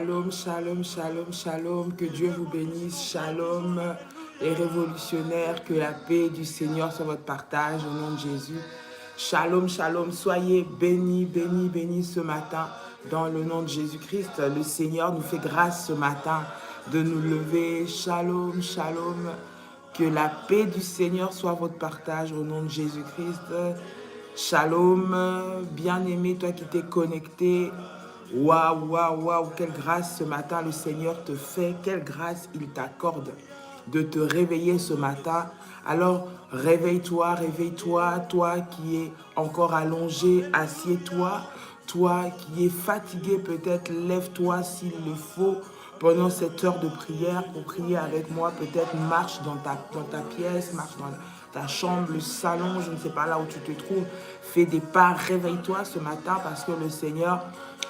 Shalom, shalom, shalom, shalom, que Dieu vous bénisse, shalom, les révolutionnaires, que la paix du Seigneur soit votre partage au nom de Jésus. Shalom, shalom, soyez bénis, bénis, bénis ce matin dans le nom de Jésus-Christ. Le Seigneur nous fait grâce ce matin de nous lever, shalom, shalom, que la paix du Seigneur soit votre partage au nom de Jésus-Christ. Shalom, bien-aimé, toi qui t'es connecté. Waouh, waouh, waouh, quelle grâce ce matin le Seigneur te fait, quelle grâce il t'accorde de te réveiller ce matin. Alors réveille-toi, réveille-toi, toi qui es encore allongé, assieds-toi, toi qui es fatigué peut-être, lève-toi s'il le faut pendant cette heure de prière pour prier avec moi. Peut-être marche dans ta pièce, marche dans ta chambre, le salon, je ne sais pas là où tu te trouves. Fais des pas, réveille-toi ce matin parce que le Seigneur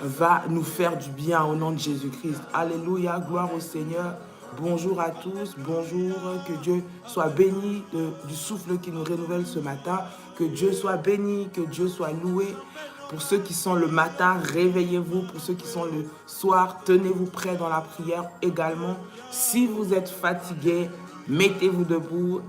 va nous faire du bien au nom de Jésus-Christ. Alléluia, gloire au Seigneur. Bonjour à tous, bonjour, que Dieu soit béni du souffle qui nous renouvelle ce matin, que Dieu soit béni, que Dieu soit loué. Pour ceux qui sont le matin, réveillez-vous. Pour ceux qui sont le soir, tenez-vous prêts dans la prière également. Si vous êtes fatigué, mettez-vous debout,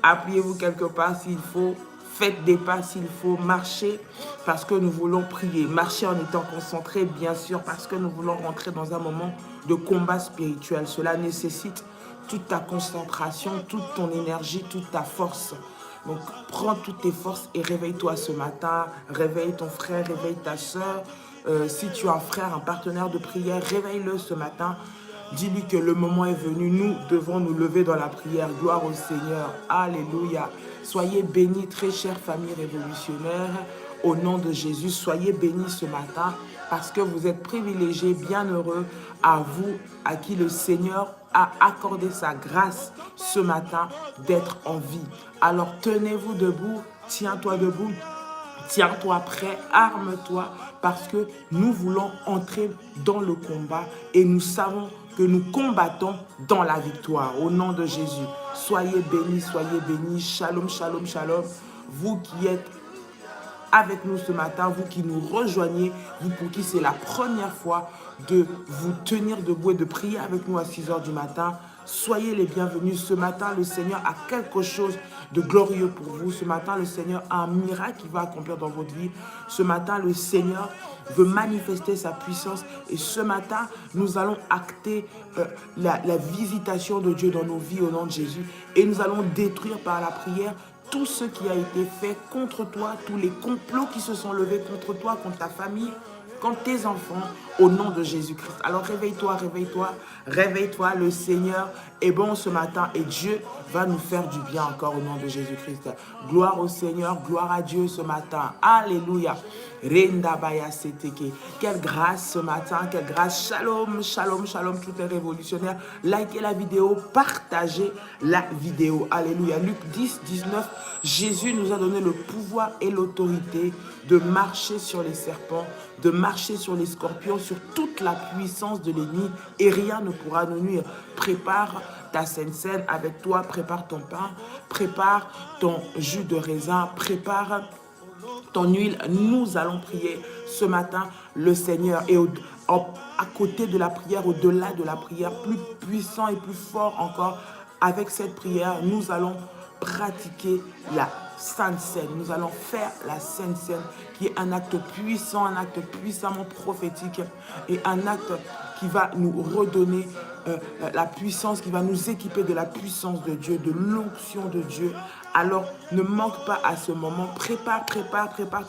appuyez-vous quelque part s'il faut. Faites des pas s'il faut, marcher parce que nous voulons prier. Marcher en étant concentré, bien sûr, parce que nous voulons rentrer dans un moment de combat spirituel. Cela nécessite toute ta concentration, toute ton énergie, toute ta force. Donc, prends toutes tes forces et réveille-toi ce matin. Réveille ton frère, réveille ta soeur. Si tu as un frère, un partenaire de prière, réveille-le ce matin. Dis-lui que le moment est venu. Nous devons nous lever dans la prière. Gloire au Seigneur. Alléluia. Soyez bénis, très chère famille révolutionnaire. Au nom de Jésus, soyez bénis ce matin parce que vous êtes privilégiés, bienheureux à vous, à qui le Seigneur a accordé sa grâce ce matin d'être en vie. Alors tenez-vous debout, tiens-toi debout. Tiens-toi prêt, arme-toi, parce que nous voulons entrer dans le combat et nous savons que nous combattons dans la victoire. Au nom de Jésus, soyez bénis, shalom, shalom, shalom. Vous qui êtes avec nous ce matin, vous qui nous rejoignez, vous pour qui c'est la première fois de vous tenir debout et de prier avec nous à 6 h du matin, soyez les bienvenus. Ce matin, le Seigneur a quelque chose de glorieux pour vous. Ce matin, le Seigneur a un miracle qu'il va accomplir dans votre vie. Ce matin, le Seigneur veut manifester sa puissance. Et ce matin, nous allons acter la visitation de Dieu dans nos vies au nom de Jésus. Et nous allons détruire par la prière tout ce qui a été fait contre toi, tous les complots qui se sont levés contre toi, contre ta famille, contre tes enfants, au nom de Jésus-Christ. Alors réveille-toi, réveille-toi, réveille-toi, le Seigneur est bon ce matin et Dieu va nous faire du bien encore au nom de Jésus-Christ. Gloire au Seigneur, gloire à Dieu ce matin. Alléluia. Quelle grâce ce matin, quelle grâce. Shalom, shalom, shalom, tous les révolutionnaires. Likez la vidéo, partagez la vidéo. Alléluia. Luc 10, 19. Jésus nous a donné le pouvoir et l'autorité de marcher sur les serpents, de marcher sur les scorpions, sur toute la puissance de l'ennemi et rien ne pourra nous nuire. Prépare ta Sainte Seine avec toi, prépare ton pain, prépare ton jus de raisin, prépare ton huile. Nous allons prier ce matin le Seigneur et à côté de la prière, au-delà de la prière, plus puissant et plus fort encore, avec cette prière, nous allons pratiquer la Sainte Seine. Nous allons faire la Sainte Seine qui est un acte puissant, un acte puissamment prophétique et un acte qui va nous redonner la puissance, qui va nous équiper de la puissance de Dieu, de l'onction de Dieu. Alors, ne manque pas à ce moment. Prépare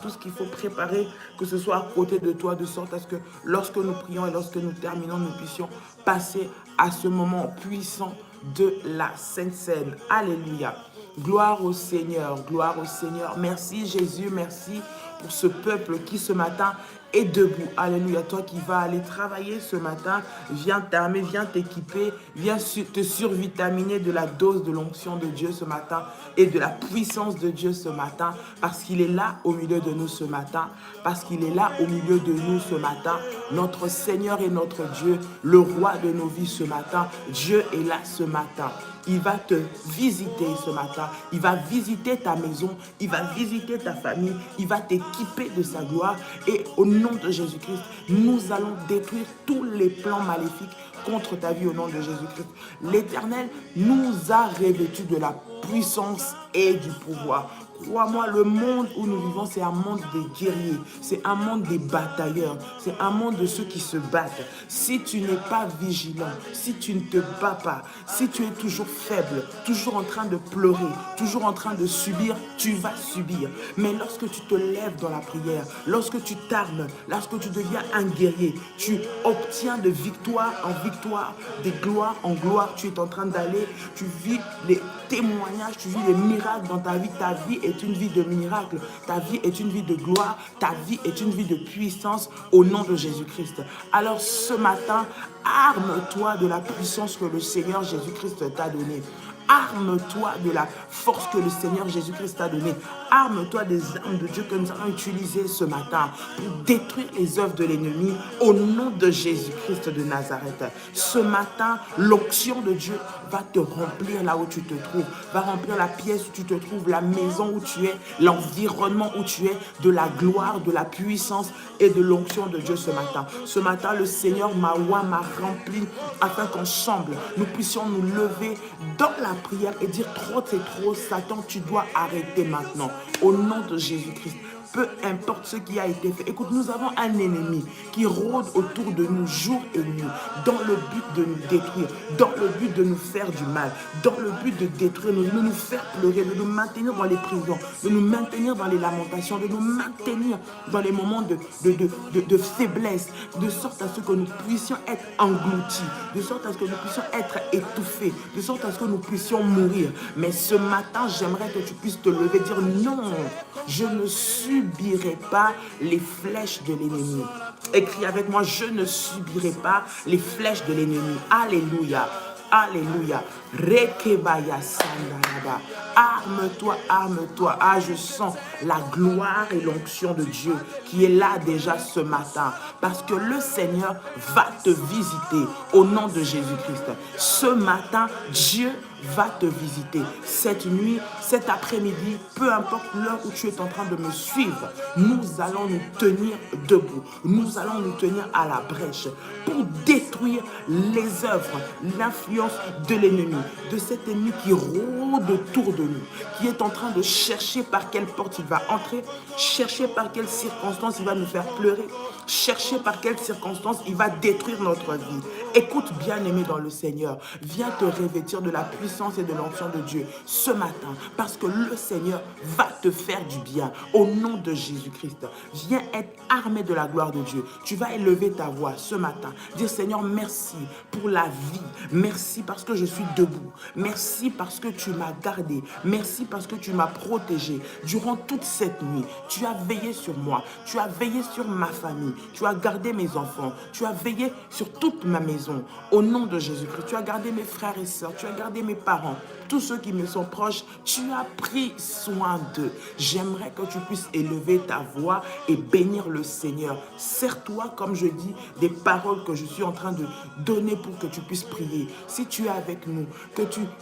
tout ce qu'il faut préparer, que ce soit à côté de toi, de sorte à ce que lorsque nous prions et lorsque nous terminons, nous puissions passer à ce moment puissant de la Sainte Seine. Alléluia. Gloire au Seigneur, gloire au Seigneur. Merci Jésus, merci pour ce peuple qui ce matin est debout. Alléluia. Toi qui vas aller travailler ce matin, viens t'armer, viens t'équiper, viens te survitaminer de la dose de l'onction de Dieu ce matin et de la puissance de Dieu ce matin, parce qu'il est là au milieu de nous ce matin, parce qu'il est là au milieu de nous ce matin, notre Seigneur et notre Dieu, le roi de nos vies ce matin. Dieu est là ce matin. il va te visiter ce matin. Il va visiter ta maison, il va visiter ta famille, il va t'équiper de sa gloire. Et au nom de Jésus-Christ, nous allons détruire tous les plans maléfiques contre ta vie au nom de Jésus-Christ. L'Éternel nous a revêtus de la puissance et du pouvoir. Crois-moi, le monde où nous vivons, c'est un monde des guerriers, c'est un monde des batailleurs, c'est un monde de ceux qui se battent. Si tu n'es pas vigilant, si tu ne te bats pas, si tu es toujours faible, toujours en train de pleurer, toujours en train de subir, tu vas subir. Mais lorsque tu te lèves dans la prière, lorsque tu t'armes, lorsque tu deviens un guerrier, tu obtiens de victoire en victoire, de gloire en gloire, tu es en train d'aller, tu vis les témoignages, tu vis les miracles dans ta vie. Ta vie est une vie de miracle, ta vie est une vie de gloire, ta vie est une vie de puissance au nom de Jésus-Christ. Alors ce matin, arme-toi de la puissance que le Seigneur Jésus-Christ t'a donnée. Arme-toi de la force que le Seigneur Jésus-Christ t'a donnée. Arme-toi des armes de Dieu que nous allons utiliser ce matin pour détruire les œuvres de l'ennemi au nom de Jésus-Christ de Nazareth. Ce matin, l'onction de Dieu va te remplir là où tu te trouves, va remplir la pièce où tu te trouves, la maison où tu es, l'environnement où tu es, de la gloire, de la puissance et de l'onction de Dieu ce matin. Ce matin, le Seigneur m'a rempli afin qu'ensemble, nous puissions nous lever dans la prière et dire trop c'est trop, Satan, tu dois arrêter maintenant. Au nom de Jésus-Christ. Peu importe ce qui a été fait. Écoute, nous avons un ennemi qui rôde autour de nous jour et nuit dans le but de nous détruire, dans le but de nous faire du mal, dans le but de détruire, de nous faire pleurer, de nous maintenir dans les prisons, de nous maintenir dans les lamentations, de nous maintenir dans les moments de faiblesse, de sorte à ce que nous puissions être engloutis, de sorte à ce que nous puissions être étouffés, de sorte à ce que nous puissions mourir. Mais ce matin, j'aimerais que tu puisses te lever et dire non, je ne subirai pas les flèches de l'ennemi. Écris avec moi, je ne subirai pas les flèches de l'ennemi. Alléluia. Alléluia. Rekebaya sandalaba. Arme-toi, arme-toi. Ah, je sens la gloire et l'onction de Dieu qui est là déjà ce matin. Parce que le Seigneur va te visiter au nom de Jésus-Christ. Ce matin, Dieu va te visiter. Cette nuit, cet après-midi, peu importe l'heure où tu es en train de me suivre, nous allons nous tenir debout. Nous allons nous tenir à la brèche pour détruire les œuvres, l'influence de l'ennemi, de cet ennemi qui rôde autour de nous, qui est en train de chercher par quelle porte il va entrer, chercher par quelle circonstance il va nous faire pleurer, chercher par quelle circonstance il va détruire notre vie. Écoute, bien-aimé dans le Seigneur, viens te revêtir de la puissance et de l'onction de Dieu ce matin, parce que le Seigneur va te faire du bien au nom de Jésus-Christ. Viens être armé de la gloire de Dieu. Tu vas élever ta voix ce matin, dire Seigneur, merci pour la vie, merci parce que je suis debout, merci parce que tu m'as gardé, merci parce que tu m'as protégé durant toute cette nuit. Tu as veillé sur moi, tu as veillé sur ma famille, tu as gardé mes enfants, tu as veillé sur toute ma maison. Au nom de Jésus-Christ, tu as gardé mes frères et sœurs, tu as gardé mes parents, tous ceux qui me sont proches, tu as pris soin d'eux. J'aimerais que tu puisses élever ta voix et bénir le Seigneur. Sers-toi, comme je dis, des paroles que je suis en train de donner pour que tu puisses prier. Si tu es avec nous,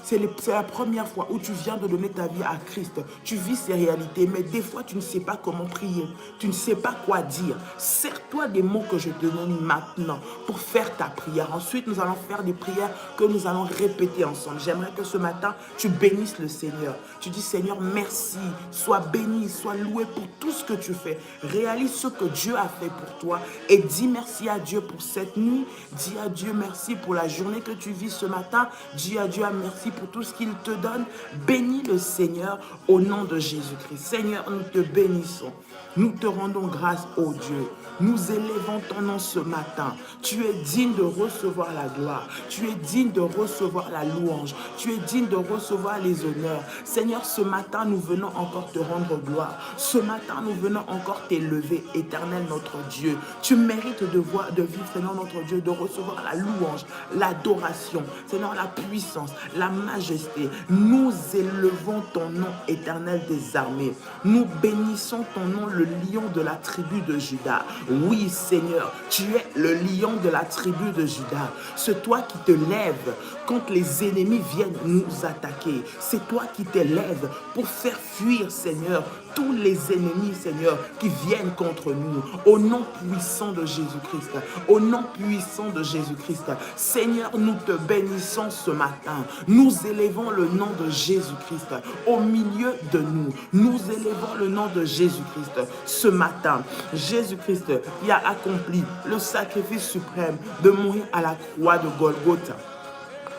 c'est la première fois où tu viens de donner ta vie à Christ, tu vis ces réalités, mais des fois tu ne sais pas comment prier, tu ne sais pas quoi dire. Sers-toi des mots que je te donne maintenant pour faire ta prière. Ensuite, nous allons faire des prières que nous allons répéter ensemble. J'aimerais que ce matin, tu bénisses le Seigneur. Tu dis, Seigneur, merci. Sois béni, sois loué pour tout ce que tu fais. Réalise ce que Dieu a fait pour toi et dis merci à Dieu pour cette nuit. Dis à Dieu merci pour la journée que tu vis ce matin. Dis à Dieu merci pour tout ce qu'il te donne. Bénis le Seigneur au nom de Jésus-Christ. Seigneur, nous te bénissons. Nous te rendons grâce, ô Dieu. Nous élevons ton nom ce matin. Tu es digne de recevoir la gloire. Tu es digne de recevoir la louange. Tu es digne de recevoir les honneurs. Seigneur, ce matin, nous venons encore te rendre gloire. Ce matin, nous venons encore t'élever, éternel notre Dieu. Tu mérites de vivre, Seigneur notre Dieu, de recevoir la louange, l'adoration, Seigneur, la puissance, la majesté. Nous élevons ton nom, éternel des armées. Nous bénissons ton nom, le lion de la tribu de Juda. Oui, Oui, Seigneur, tu es le lion de la tribu de Juda. C'est toi qui te lèves quand les ennemis viennent nous attaquer. C'est toi qui te lèves pour faire fuir, Seigneur, tous les ennemis, Seigneur, qui viennent contre nous. Au nom puissant de Jésus-Christ, au nom puissant de Jésus-Christ, Seigneur, nous te bénissons ce matin. Nous élevons le nom de Jésus-Christ au milieu de nous. Nous élevons le nom de Jésus-Christ ce matin. Jésus-Christ qui a accompli le sacrifice suprême de mourir à la croix de Golgotha.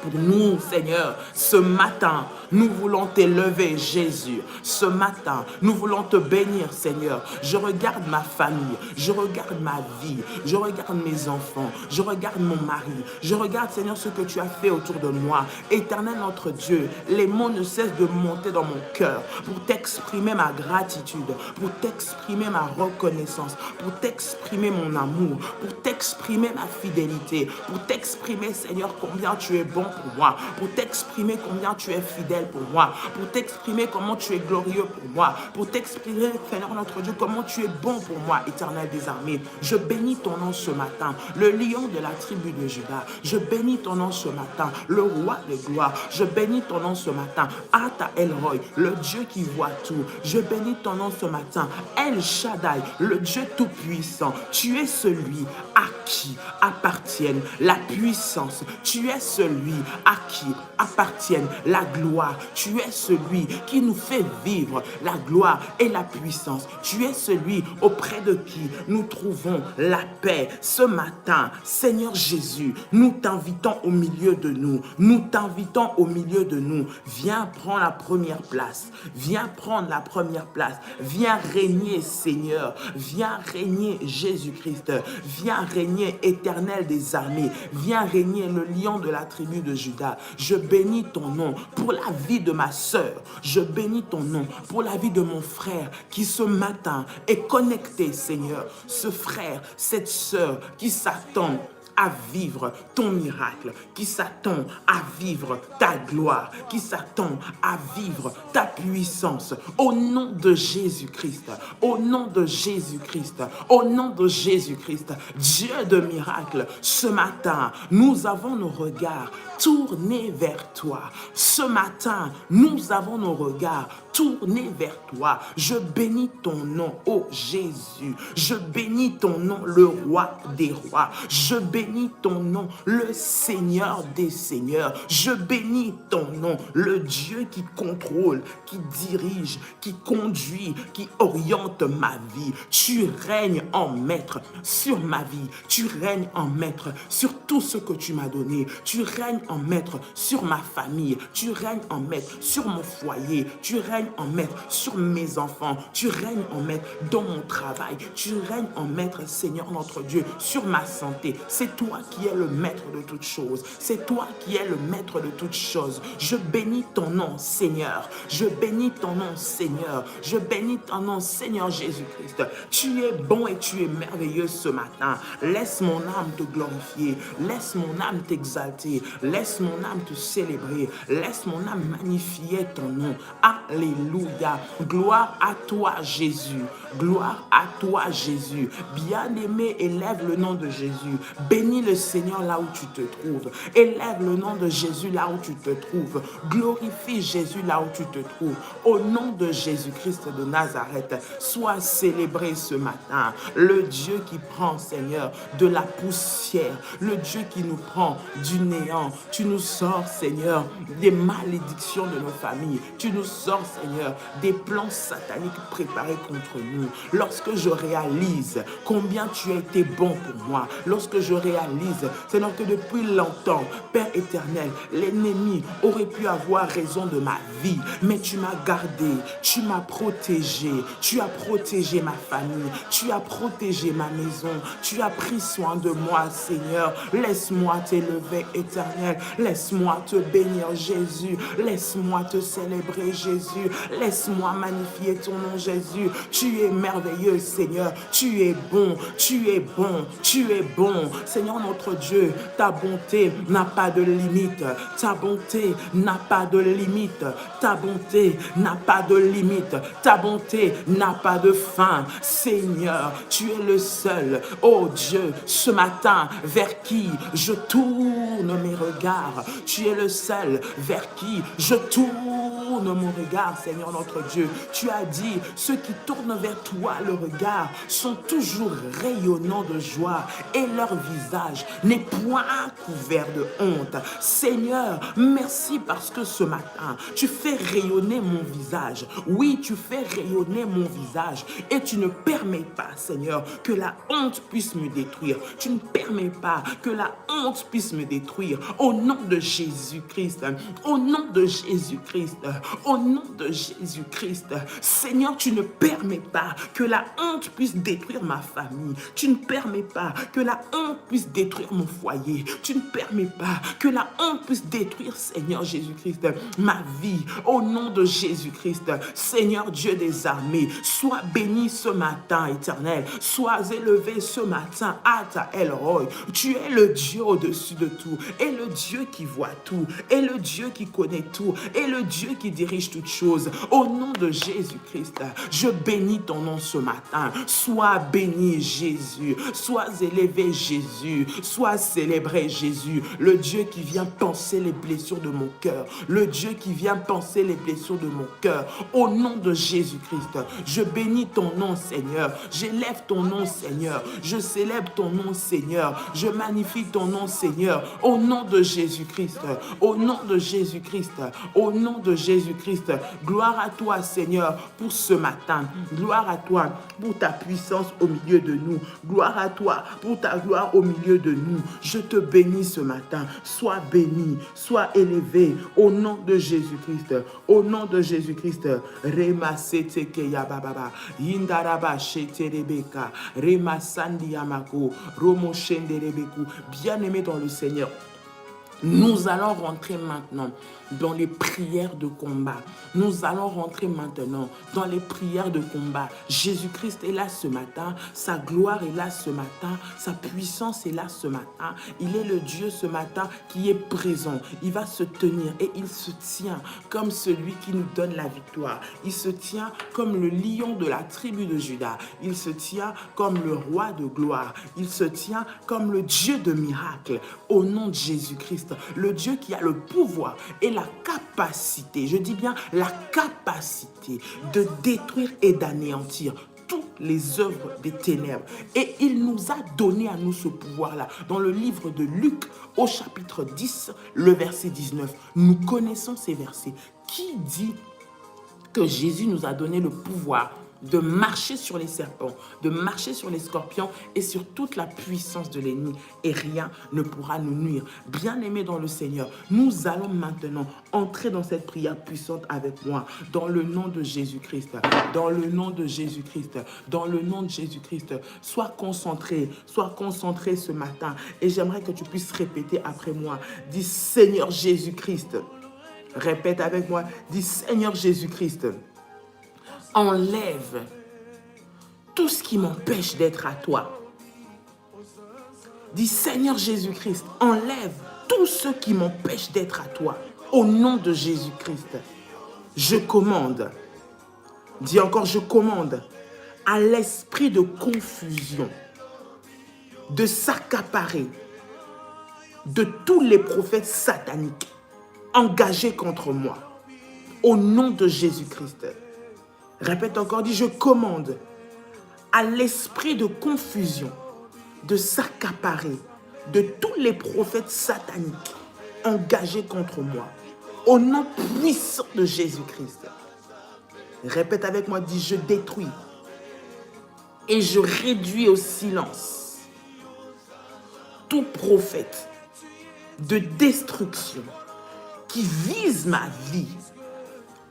Pour nous, Seigneur, ce matin, nous voulons t'élever, Jésus. Ce matin, nous voulons te bénir, Seigneur. Je regarde ma famille, je regarde ma vie, je regarde mes enfants, je regarde mon mari, je regarde, Seigneur, ce que tu as fait autour de moi. Éternel notre Dieu, les mots ne cessent de monter dans mon cœur pour t'exprimer ma gratitude, pour t'exprimer ma reconnaissance, pour t'exprimer mon amour, pour t'exprimer ma fidélité, pour t'exprimer, Seigneur, combien tu es bon pour moi, pour t'exprimer combien tu es fidèle pour moi, pour t'exprimer comment tu es glorieux pour moi, pour t'exprimer, Seigneur notre Dieu, comment tu es bon pour moi, Éternel des armées. Je bénis ton nom ce matin, le lion de la tribu de Juda. Je bénis ton nom ce matin, le roi de gloire. Je bénis ton nom ce matin, Ata El-Roy, le Dieu qui voit tout. Je bénis ton nom ce matin, El Shaddai, le Dieu tout-puissant. Tu es celui à qui appartiennent la puissance. Tu es celui à qui appartiennent la gloire. Tu es celui qui nous fait vivre la gloire et la puissance. Tu es celui auprès de qui nous trouvons la paix. Ce matin, Seigneur Jésus, nous t'invitons au milieu de nous. Nous t'invitons au milieu de nous. Viens prendre la première place. Viens prendre la première place. Viens régner, Seigneur. Viens régner, Jésus-Christ. Viens régner, Éternel des armées. Viens régner, le lion de la tribu de Juda. Je bénis ton nom pour la vie de ma sœur. Je bénis ton nom pour la vie de mon frère qui ce matin est connecté, Seigneur. Ce frère, cette sœur qui s'attend à vivre ton miracle, qui s'attend à vivre ta gloire, qui s'attend à vivre ta puissance. Au nom de Jésus-Christ, au nom de Jésus-Christ, au nom de Jésus-Christ, Dieu de miracle, ce matin, nous avons nos regards tournés vers toi. Ce matin, nous avons nos regards tournés vers toi. Je bénis ton nom, ô Jésus. Je bénis ton nom, le roi des rois. Je bénis ton nom, le Seigneur des seigneurs. Je bénis ton nom, le Dieu qui contrôle, qui dirige, qui conduit, qui oriente ma vie. Tu règnes en maître sur ma vie. Tu règnes en maître sur tout ce que tu m'as donné. Tu règnes en maître sur ma famille. Tu règnes en maître sur mon foyer. Tu règnes en maître sur mes enfants. Tu règnes en maître dans mon travail. Tu règnes en maître, Seigneur notre Dieu, sur ma santé. C'est toi qui es le maître de toutes choses. C'est toi qui es le maître de toutes choses. Je bénis ton nom, Seigneur. Je bénis ton nom, Seigneur. Je bénis ton nom, Seigneur Jésus-Christ. Tu es bon et tu es merveilleux ce matin. Laisse mon âme te glorifier. Laisse mon âme t'exalter. Laisse mon âme te célébrer. Laisse mon âme magnifier ton nom. Alléluia. Gloire à toi, Jésus. Gloire à toi, Jésus. Bien-aimé, élève le nom de Jésus. Bénis le Seigneur là où tu te trouves. Élève le nom de Jésus là où tu te trouves. Glorifie Jésus là où tu te trouves. Au nom de Jésus-Christ de Nazareth, sois célébré ce matin. Le Dieu qui prend, Seigneur, de la poussière. Le Dieu qui nous prend du néant. Tu nous sors, Seigneur, des malédictions de nos familles. Tu nous sors, Seigneur, des plans sataniques préparés contre nous. Lorsque je réalise combien tu as été bon pour moi, lorsque je réalise, Seigneur, que depuis longtemps, Père éternel, l'ennemi aurait pu avoir raison de ma vie, mais tu m'as gardé, tu m'as protégé, tu as protégé ma famille, tu as protégé ma maison, tu as pris soin de moi, Seigneur. Laisse-moi t'élever, éternel. Laisse-moi te bénir, Jésus. Laisse-moi te célébrer, Jésus. Laisse-moi magnifier ton nom, Jésus. Tu es merveilleux, Seigneur. Tu es bon, tu es bon, tu es bon. Seigneur, Seigneur notre Dieu, ta bonté n'a pas de limite. Ta bonté n'a pas de limite. Ta bonté n'a pas de limite. Ta bonté n'a pas de fin. Seigneur, tu es le seul, oh Dieu, ce matin, vers qui je tourne mes regards. Tu es le seul vers qui je tourne mon regard, Seigneur notre Dieu. Tu as dit, ceux qui tournent vers toi le regard sont toujours rayonnants de joie et leur visage n'est point couvert de honte. Seigneur, merci parce que ce matin, tu fais rayonner mon visage. Oui, tu fais rayonner mon visage et tu ne permets pas, Seigneur, que la honte puisse me détruire. Tu ne permets pas que la honte puisse me détruire. Au nom de Jésus-Christ, au nom de Jésus-Christ, au nom de Jésus-Christ, Seigneur, tu ne permets pas que la honte puisse détruire ma famille. Tu ne permets pas que la honte puisse détruire mon foyer. Tu ne permets pas que la honte puisse détruire, Seigneur Jésus-Christ, ma vie. Au nom de Jésus-Christ, Seigneur Dieu des armées, sois béni ce matin, éternel. Sois élevé ce matin à ta El-Roi. Tu es le Dieu au-dessus de tout, et le Dieu qui voit tout, et le Dieu qui connaît tout, et le Dieu qui dirige toutes choses. Au nom de Jésus-Christ, je bénis ton nom ce matin. Sois béni Jésus, sois élevé Jésus, sois célébré Jésus, le Dieu qui vient penser les blessures de mon cœur, le Dieu qui vient penser les blessures de mon cœur. Au nom de Jésus-Christ, je bénis ton nom Seigneur, j'élève ton nom Seigneur, je célèbre ton nom Seigneur, je magnifie ton nom Seigneur. Au nom de Jésus-Christ, au nom de Jésus-Christ, au nom de Jésus-Christ, gloire à toi Seigneur pour ce matin, gloire à toi pour ta puissance au milieu de nous, gloire à toi pour ta gloire au milieu de nous. Je te bénis ce matin, sois béni, sois élevé au nom de Jésus-Christ, au nom de Jésus-Christ. Rema seteke ya bababa, yindaraba shete rebeka, rema sandi yamako, romo shende rebeku. Bien-aimé dans le Seigneur, nous allons rentrer maintenant dans les prières de combat. Nous allons rentrer maintenant dans les prières de combat. Jésus-Christ est là ce matin, sa gloire est là ce matin, sa puissance est là ce matin. Il est le Dieu ce matin qui est présent. Il va se tenir et il se tient comme celui qui nous donne la victoire. Il se tient comme le lion de la tribu de Juda. Il se tient comme le roi de gloire. Il se tient comme le Dieu de miracles. Au nom de Jésus-Christ, le Dieu qui a le pouvoir et la capacité, je dis bien la capacité de détruire et d'anéantir toutes les œuvres des ténèbres. Et il nous a donné à nous ce pouvoir-là. Dans le livre de Luc, au chapitre 10, le verset 19, nous connaissons ces versets qui dit que Jésus nous a donné le pouvoir de marcher sur les serpents, de marcher sur les scorpions et sur toute la puissance de l'ennemi, et rien ne pourra nous nuire. Bien-aimés dans le Seigneur, nous allons maintenant entrer dans cette prière puissante avec moi, dans le nom de Jésus-Christ, dans le nom de Jésus-Christ, dans le nom de Jésus-Christ. Sois concentré ce matin, et j'aimerais que tu puisses répéter après moi. Dis Seigneur Jésus-Christ. Répète avec moi, dis Seigneur Jésus-Christ. Enlève tout ce qui m'empêche d'être à toi. Dis Seigneur Jésus-Christ, enlève tout ce qui m'empêche d'être à toi. Au nom de Jésus-Christ, je commande. Dis encore, je commande à l'esprit de confusion de s'accaparer de tous les prophètes sataniques engagés contre moi. Au nom de Jésus-Christ. Répète encore, dis, je commande à l'esprit de confusion de s'accaparer de tous les prophètes sataniques engagés contre moi. Au nom puissant de Jésus-Christ. Répète avec moi, dis, je détruis et je réduis au silence tout prophète de destruction qui vise ma vie.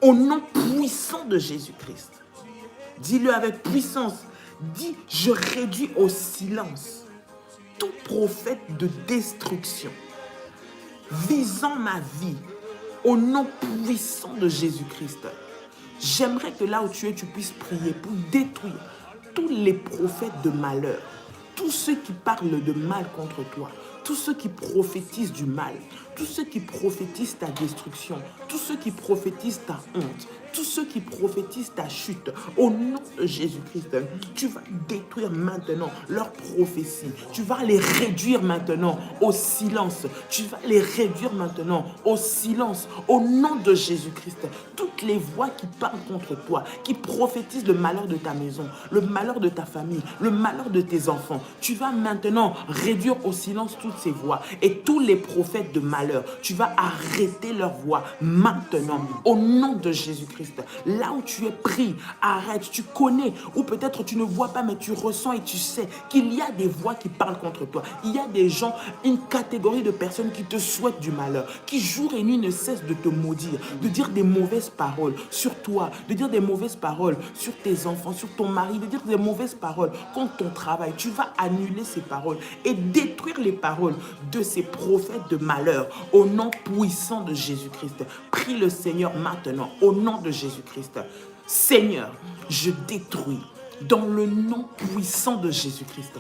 Au nom puissant de Jésus-Christ. Dis-le avec puissance. Dis, je réduis au silence tout prophète de destruction visant ma vie. Au nom puissant de Jésus-Christ. J'aimerais que là où tu es, tu puisses prier pour détruire tous les prophètes de malheur, tous ceux qui parlent de mal contre toi, tous ceux qui prophétisent du mal, tous ceux qui prophétisent ta destruction, tous ceux qui prophétisent ta honte, tous ceux qui prophétisent ta chute, au nom de Jésus-Christ, tu vas détruire maintenant leurs prophéties. Tu vas les réduire maintenant au silence. Tu vas les réduire maintenant au silence. Au nom de Jésus-Christ, toutes les voix qui parlent contre toi, qui prophétisent le malheur de ta maison, le malheur de ta famille, le malheur de tes enfants, tu vas maintenant réduire au silence toutes ces voix. Et tous les prophètes de malheur, tu vas arrêter leurs voix maintenant, au nom de Jésus-Christ. Là où tu es pris, arrête, tu connais, ou peut-être tu ne vois pas, mais tu ressens et tu sais qu'il y a des voix qui parlent contre toi. Il y a des gens, une catégorie de personnes qui te souhaitent du malheur, qui jour et nuit ne cessent de te maudire, de dire des mauvaises paroles sur toi, de dire des mauvaises paroles sur tes enfants, sur ton mari, de dire des mauvaises paroles contre ton travail. Tu vas annuler ces paroles et détruire les paroles de ces prophètes de malheur au nom puissant de Jésus-Christ. Prie le Seigneur maintenant, au nom de Jésus-Christ. Seigneur, je détruis dans le nom puissant de Jésus-Christ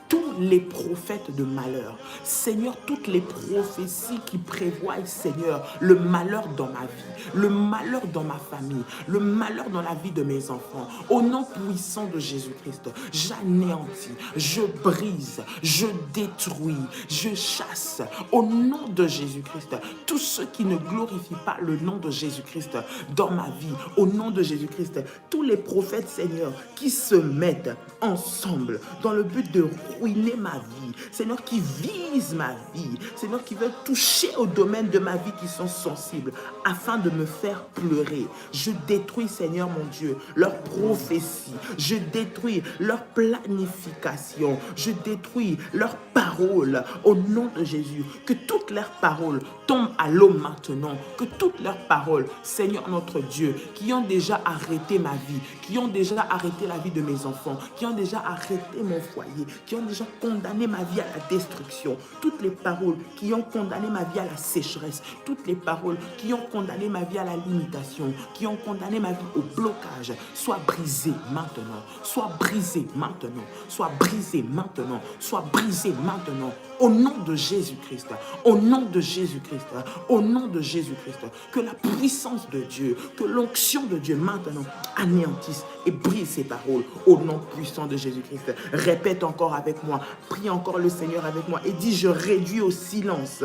tous les prophètes de malheur. Seigneur, toutes les prophéties qui prévoient, Seigneur, le malheur dans ma vie, le malheur dans ma famille, le malheur dans la vie de mes enfants. Au nom puissant de Jésus-Christ, j'anéantis, je brise, je détruis, je chasse au nom de Jésus-Christ tous ceux qui ne glorifient pas le nom de Jésus-Christ dans ma vie. Au nom de Jésus-Christ, tous les prophètes, Seigneur, qui se mettent ensemble dans le but de ruiner ma vie, Seigneur, qui visent ma vie, Seigneur, qui veulent toucher au domaine de ma vie qui sont sensibles afin de me faire pleurer. Je détruis, Seigneur mon Dieu, leurs prophéties, je détruis leur planification, je détruis leurs paroles au nom de Jésus. Que toutes leurs paroles tombent à l'eau maintenant, que toutes leurs paroles, Seigneur notre Dieu, qui ont déjà arrêté ma vie, qui ont déjà arrêté la vie de mes enfants, qui ont déjà arrêté mon foyer, qui ont déjà condamné ma vie à la destruction, toutes les paroles qui ont condamné ma vie à la sécheresse, toutes les paroles qui ont condamné ma vie à la limitation, qui ont condamné ma vie au blocage, soient brisées maintenant, soient brisées maintenant, soient brisées maintenant, soient brisées maintenant, au nom de Jésus-Christ, au nom de Jésus-Christ, au nom de Jésus-Christ, que la puissance de Dieu, que l'onction de Dieu maintenant anéantisse et brise ces paroles au nom puissant de Jésus-Christ. Répète encore avec moi, prie encore le Seigneur avec moi et dis: je réduis au silence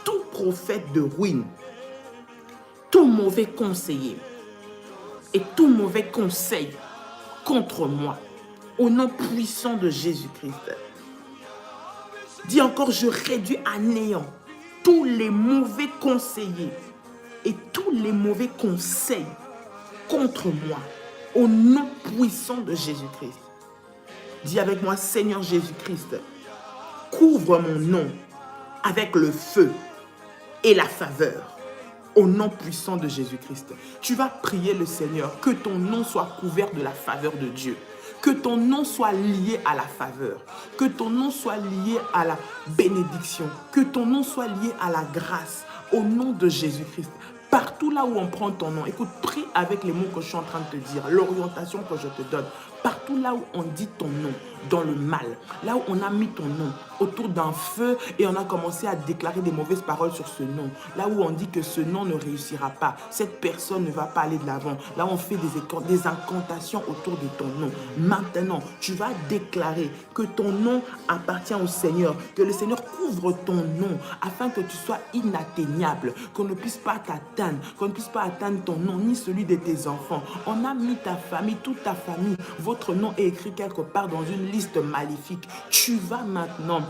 tout prophète de ruine, tout mauvais conseiller et tout mauvais conseil contre moi au nom puissant de Jésus-Christ. Dis encore: je réduis à néant tous les mauvais conseillers et tous les mauvais conseils contre moi au nom puissant de Jésus-Christ. Dis avec moi: Seigneur Jésus-Christ, couvre mon nom avec le feu et la faveur au nom puissant de Jésus-Christ. Tu vas prier le Seigneur que ton nom soit couvert de la faveur de Dieu. Que ton nom soit lié à la faveur, que ton nom soit lié à la bénédiction, que ton nom soit lié à la grâce, au nom de Jésus-Christ. Partout là où on prend ton nom, écoute, prie avec les mots que je suis en train de te dire, l'orientation que je te donne. Partout là où on dit ton nom, dans le mal, là où on a mis ton nom autour d'un feu et on a commencé à déclarer des mauvaises paroles sur ce nom, là où on dit que ce nom ne réussira pas, cette personne ne va pas aller de l'avant, là où on fait des incantations autour de ton nom. Maintenant, tu vas déclarer que ton nom appartient au Seigneur, que le Seigneur couvre ton nom afin que tu sois inatteignable, qu'on ne puisse pas t'atteindre, qu'on ne puisse pas atteindre ton nom ni celui de tes enfants. On a mis ta famille, toute ta famille, votre nom est écrit quelque part dans une liste maléfique. Tu vas maintenant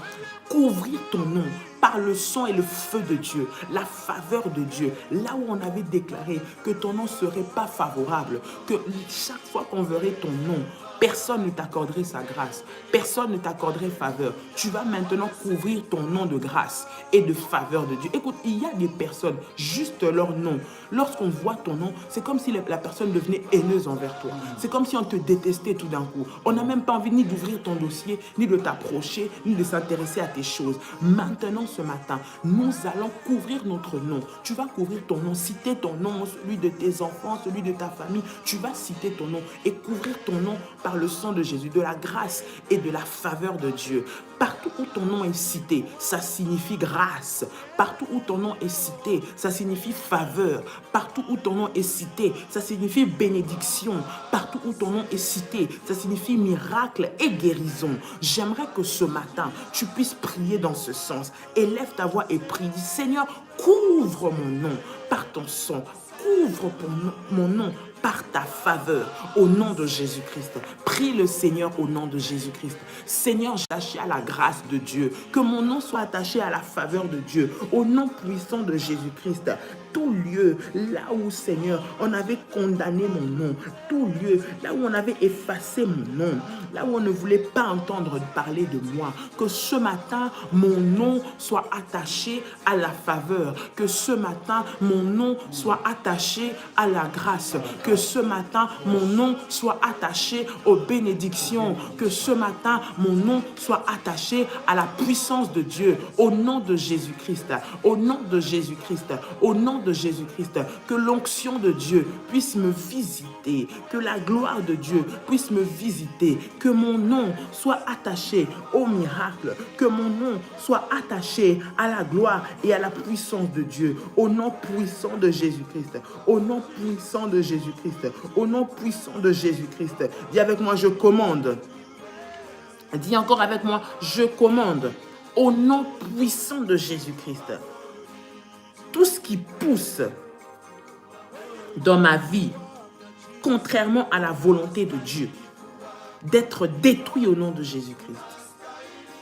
couvrir ton nom par le sang et le feu de Dieu, la faveur de Dieu. Là où on avait déclaré que ton nom ne serait pas favorable, que chaque fois qu'on verrait ton nom, personne ne t'accorderait sa grâce, personne ne t'accorderait faveur. Tu vas maintenant couvrir ton nom de grâce et de faveur de Dieu. Écoute, il y a des personnes, juste leur nom, lorsqu'on voit ton nom, c'est comme si la personne devenait haineuse envers toi. C'est comme si on te détestait tout d'un coup. On n'a même pas envie ni d'ouvrir ton dossier, ni de t'approcher, ni de s'intéresser à tes choses. Maintenant, ce matin, nous allons couvrir notre nom. Tu vas couvrir ton nom, citer ton nom, celui de tes enfants, celui de ta famille. Tu vas citer ton nom et couvrir ton nom par par le sang de Jésus, de la grâce et de la faveur de Dieu. Partout où ton nom est cité, ça signifie grâce. Partout où ton nom est cité, ça signifie faveur. Partout où ton nom est cité, ça signifie bénédiction. Partout où ton nom est cité, ça signifie miracle et guérison. J'aimerais que ce matin, tu puisses prier dans ce sens. Élève ta voix et prie. Dis, Seigneur, couvre mon nom par ton sang. Couvre mon nom par ta faveur, au nom de Jésus-Christ. Prie le Seigneur au nom de Jésus-Christ. Seigneur, j'attache à la grâce de Dieu, que mon nom soit attaché à la faveur de Dieu, au nom puissant de Jésus-Christ. Tout lieu, là où, Seigneur, on avait condamné mon nom, tout lieu, là où on avait effacé mon nom, là où on ne voulait pas entendre parler de moi, que ce matin, mon nom soit attaché à la faveur, que ce matin, mon nom soit attaché à la grâce, que ce matin, mon nom soit attaché aux bénédictions, que ce matin, mon nom soit attaché à la puissance de Dieu, au nom de Jésus-Christ, au nom de Jésus-Christ, au nom de Jésus-Christ, que l'onction de Dieu puisse me visiter, que la gloire de Dieu puisse me visiter, que mon nom soit attaché au miracle, que mon nom soit attaché à la gloire et à la puissance de Dieu, au nom puissant de Jésus-Christ, au nom puissant de Jésus-Christ, au nom puissant de Jésus-Christ. Dis avec moi, je commande. Dis encore avec moi, je commande, au nom puissant de Jésus-Christ. Tout ce qui pousse dans ma vie, contrairement à la volonté de Dieu, d'être détruit au nom de Jésus-Christ.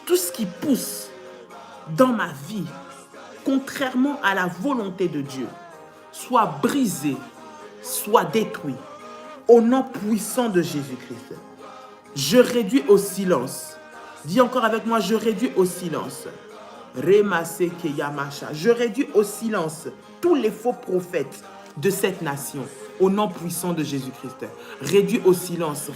Tout ce qui pousse dans ma vie, contrairement à la volonté de Dieu, soit brisé, soit détruit, au nom puissant de Jésus-Christ. Je réduis au silence. Dis encore avec moi, je réduis au silence. Je réduis au silence tous les faux prophètes de cette nation, au nom puissant de Jésus-Christ. Réduis au silence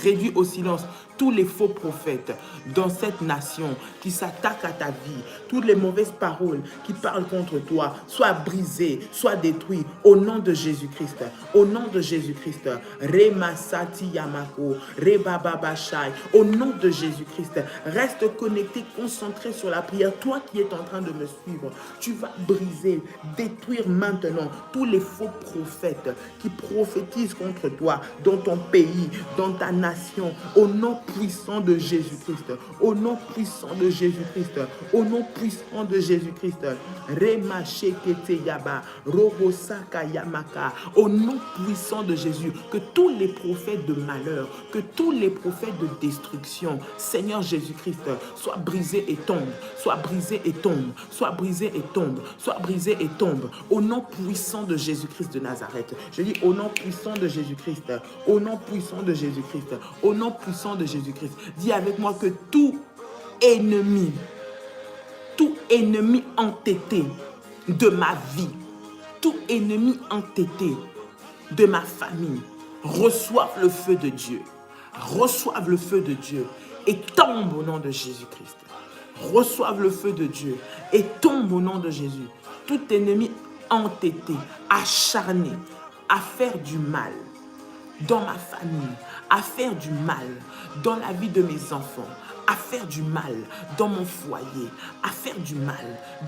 tous les faux prophètes dans cette nation qui s'attaquent à ta vie, toutes les mauvaises paroles qui parlent contre toi, soient brisées, soient détruites, au nom de Jésus-Christ. Au nom de Jésus-Christ. Remasati Yamako, Rebababashai, au nom de Jésus-Christ. Reste connecté, concentré sur la prière. Toi qui es en train de me suivre, tu vas briser, détruire maintenant tous les faux prophètes qui prophétisent contre toi dans ton pays, dans ta nation, au nom puissant de Jésus-Christ, au nom puissant de Jésus-Christ, au nom puissant de Jésus-Christ. Remashekete Yaba, Robosaka Yamaka, au nom puissant de Jésus, que tous les prophètes de malheur, que tous les prophètes de destruction, Seigneur Jésus-Christ, soient brisés et tombent, soient brisés et tombent, soient brisés et tombent, soient brisés et tombent, au nom puissant de Jésus-Christ de Nazareth. Je dis au nom puissant de Jésus-Christ, au nom puissant de Jésus-Christ, au nom puissant de Jésus-Christ. Dis avec moi que tout ennemi entêté de ma vie, tout ennemi entêté de ma famille, reçoive le feu de Dieu, reçoive le feu de Dieu et tombe au nom de Jésus-Christ. Reçoive le feu de Dieu et tombe au nom de Jésus. Tout ennemi entêté, acharné à faire du mal dans ma famille, à faire du mal dans la vie de mes enfants, à faire du mal dans mon foyer, à faire du mal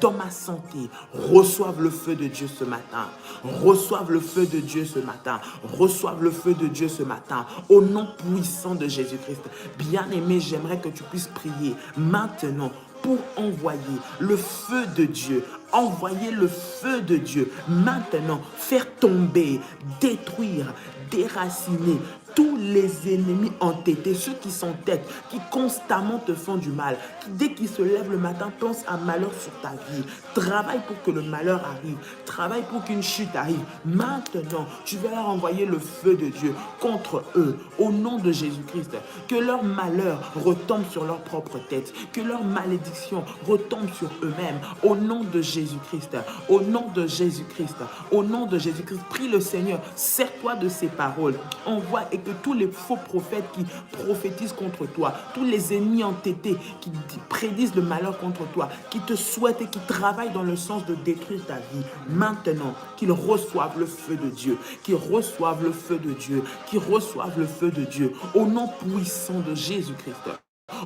dans ma santé, reçoivent le feu de Dieu ce matin. Reçoivent le feu de Dieu ce matin. Reçoivent le feu de Dieu ce matin. Au nom puissant de Jésus-Christ. Bien-aimé, j'aimerais que tu puisses prier maintenant pour envoyer le feu de Dieu. Envoyer le feu de Dieu maintenant, faire tomber, détruire, déraciner tous les ennemis entêtés, ceux qui s'entêtent, qui constamment te font du mal, qui dès qu'ils se lèvent le matin pensent à malheur sur ta vie. Travaille pour que le malheur arrive, travaille pour qu'une chute arrive. Maintenant, tu vas leur envoyer le feu de Dieu contre eux, au nom de Jésus-Christ. Que leur malheur retombe sur leur propre tête, que leur malédiction retombe sur eux-mêmes, au nom de Jésus. Jésus-Christ, au nom de Jésus-Christ, au nom de Jésus-Christ, prie le Seigneur, sers-toi de ces paroles, envoie et que tous les faux prophètes qui prophétisent contre toi, tous les ennemis entêtés qui prédisent le malheur contre toi, qui te souhaitent et qui travaillent dans le sens de détruire ta vie, maintenant, qu'ils reçoivent le feu de Dieu, qu'ils reçoivent le feu de Dieu, qu'ils reçoivent le feu de Dieu, au nom puissant de Jésus-Christ.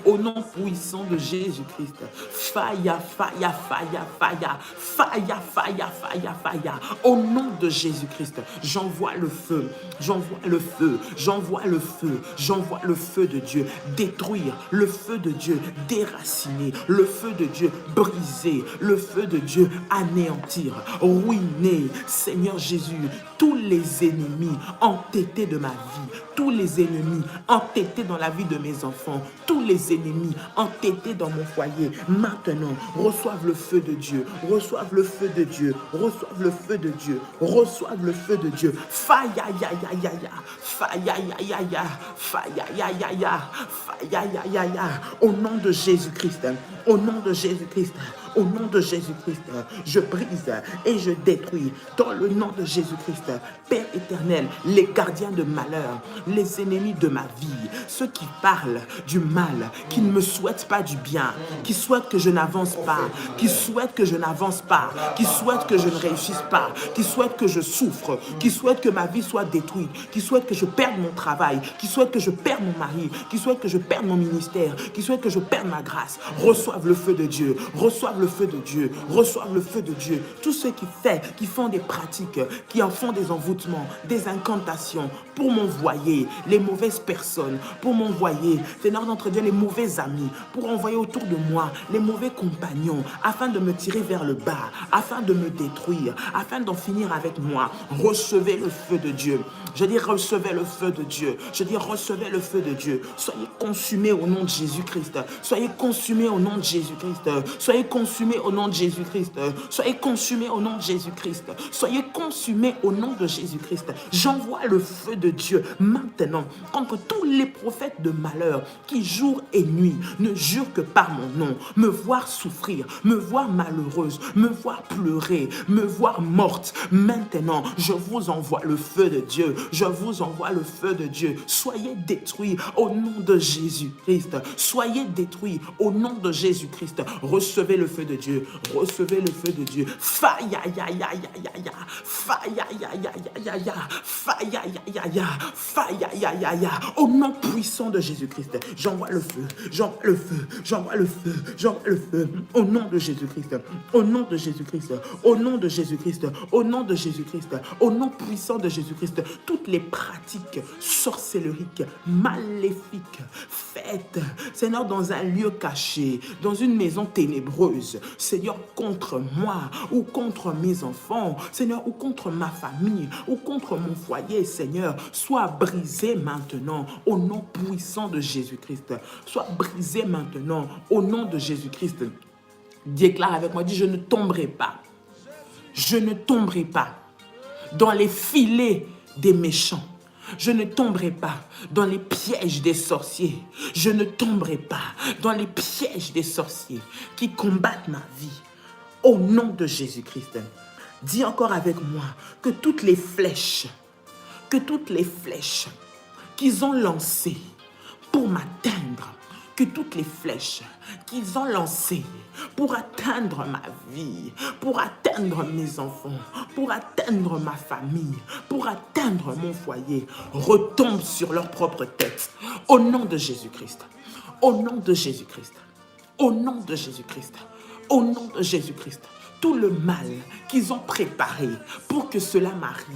Au nom puissant de Jésus-Christ, fire, fire, fire, fire, fire, fire, fire, fire. Au nom de Jésus-Christ, j'envoie le feu, j'envoie le feu, j'envoie le feu, j'envoie le feu de Dieu, détruire, le feu de Dieu, déraciner, le feu de Dieu, briser, le feu de Dieu, anéantir, ruiner, Seigneur Jésus, tous les ennemis entêtés de ma vie, tous les ennemis entêtés dans la vie de mes enfants, tous les ennemis entêtés dans mon foyer, maintenant, reçoivent le feu de Dieu, reçoivent le feu de Dieu, reçoivent le feu de Dieu, reçoivent le feu de Dieu. Fire, ya, ya, ya, ya, fire, ya, ya, ya, fire, ya, ya, ya, fire, ya, ya, ya. Au nom de Jésus-Christ, au nom de Jésus-Christ, au nom de Jésus-Christ, je brise et je détruis dans le nom de Jésus-Christ, Père éternel, les gardiens de malheur, les ennemis de ma vie, ceux qui parlent du mal, qui ne me souhaitent pas du bien, qui souhaitent que je n'avance pas, qui souhaitent que je n'avance pas, qui souhaitent que je ne réussisse pas, qui souhaitent que je souffre, qui souhaitent que ma vie soit détruite, qui souhaitent que je perde mon travail, qui souhaitent que je perde mon mari, qui souhaitent que je perde mon ministère, qui souhaitent que je perde ma grâce, reçoivent le feu de Dieu, reçoivent le feu de Dieu, reçoivent le feu de Dieu. Tous ceux qui font des pratiques, qui en font des envoûtements, des incantations pour m'envoyer les mauvaises personnes, pour m'envoyer, Seigneur d'entre Dieu, les mauvais amis, pour envoyer autour de moi les mauvais compagnons, afin de me tirer vers le bas, afin de me détruire, afin d'en finir avec moi. Recevez le feu de Dieu. Je dis recevez le feu de Dieu. Je dis recevez le feu de Dieu. Soyez consumés au nom de Jésus-Christ. Soyez consumés au nom de Jésus-Christ. Soyez consumés au nom de Jésus-Christ. Soyez consumés au nom de Jésus-Christ. Soyez consumés au nom de Jésus-Christ. J'envoie le feu de Dieu maintenant contre tous les prophètes de malheur qui jour et nuit ne jurent que par mon nom, me voir souffrir, me voir malheureuse, me voir pleurer, me voir morte. Maintenant, je vous envoie le feu de Dieu. Je vous envoie le feu de Dieu. Soyez détruits au nom de Jésus-Christ. Soyez détruits au nom de Jésus-Christ. Recevez le feu de Dieu. Recevez le feu de Dieu. Fire, ya, ya, ya, ya, ya. Fire, ya, ya, ya, ya, ya. Fire, ya, ya, ya. Fire, ya, ya, ya. Au nom puissant de Jésus-Christ, j'envoie le feu. J'envoie le feu. J'envoie le feu. J'envoie le feu. Au nom de Jésus-Christ. Au nom de Jésus-Christ. Au nom de Jésus-Christ. Au nom de Jésus-Christ. Au nom puissant de Jésus-Christ. Toutes les pratiques sorcelleriques, maléfiques, faites, Seigneur, dans un lieu caché, dans une maison ténébreuse, Seigneur, contre moi ou contre mes enfants, Seigneur, ou contre ma famille, ou contre mon foyer, Seigneur, sois brisé maintenant au nom puissant de Jésus-Christ. Sois brisé maintenant au nom de Jésus-Christ. Déclare avec moi, dis, je ne tomberai pas. Je ne tomberai pas dans les filets des méchants. Je ne tomberai pas dans les pièges des sorciers. Je ne tomberai pas dans les pièges des sorciers qui combattent ma vie. Au nom de Jésus-Christ, dis encore avec moi que toutes les flèches qu'ils ont lancées pour m'atteindre, que toutes les flèches qu'ils ont lancées pour atteindre ma vie, pour atteindre mes enfants, pour atteindre ma famille, pour atteindre mon foyer, retombent sur leur propre tête. Au nom de Jésus-Christ, au nom de Jésus-Christ, au nom de Jésus-Christ, au nom de Jésus-Christ, tout le mal qu'ils ont préparé pour que cela m'arrive,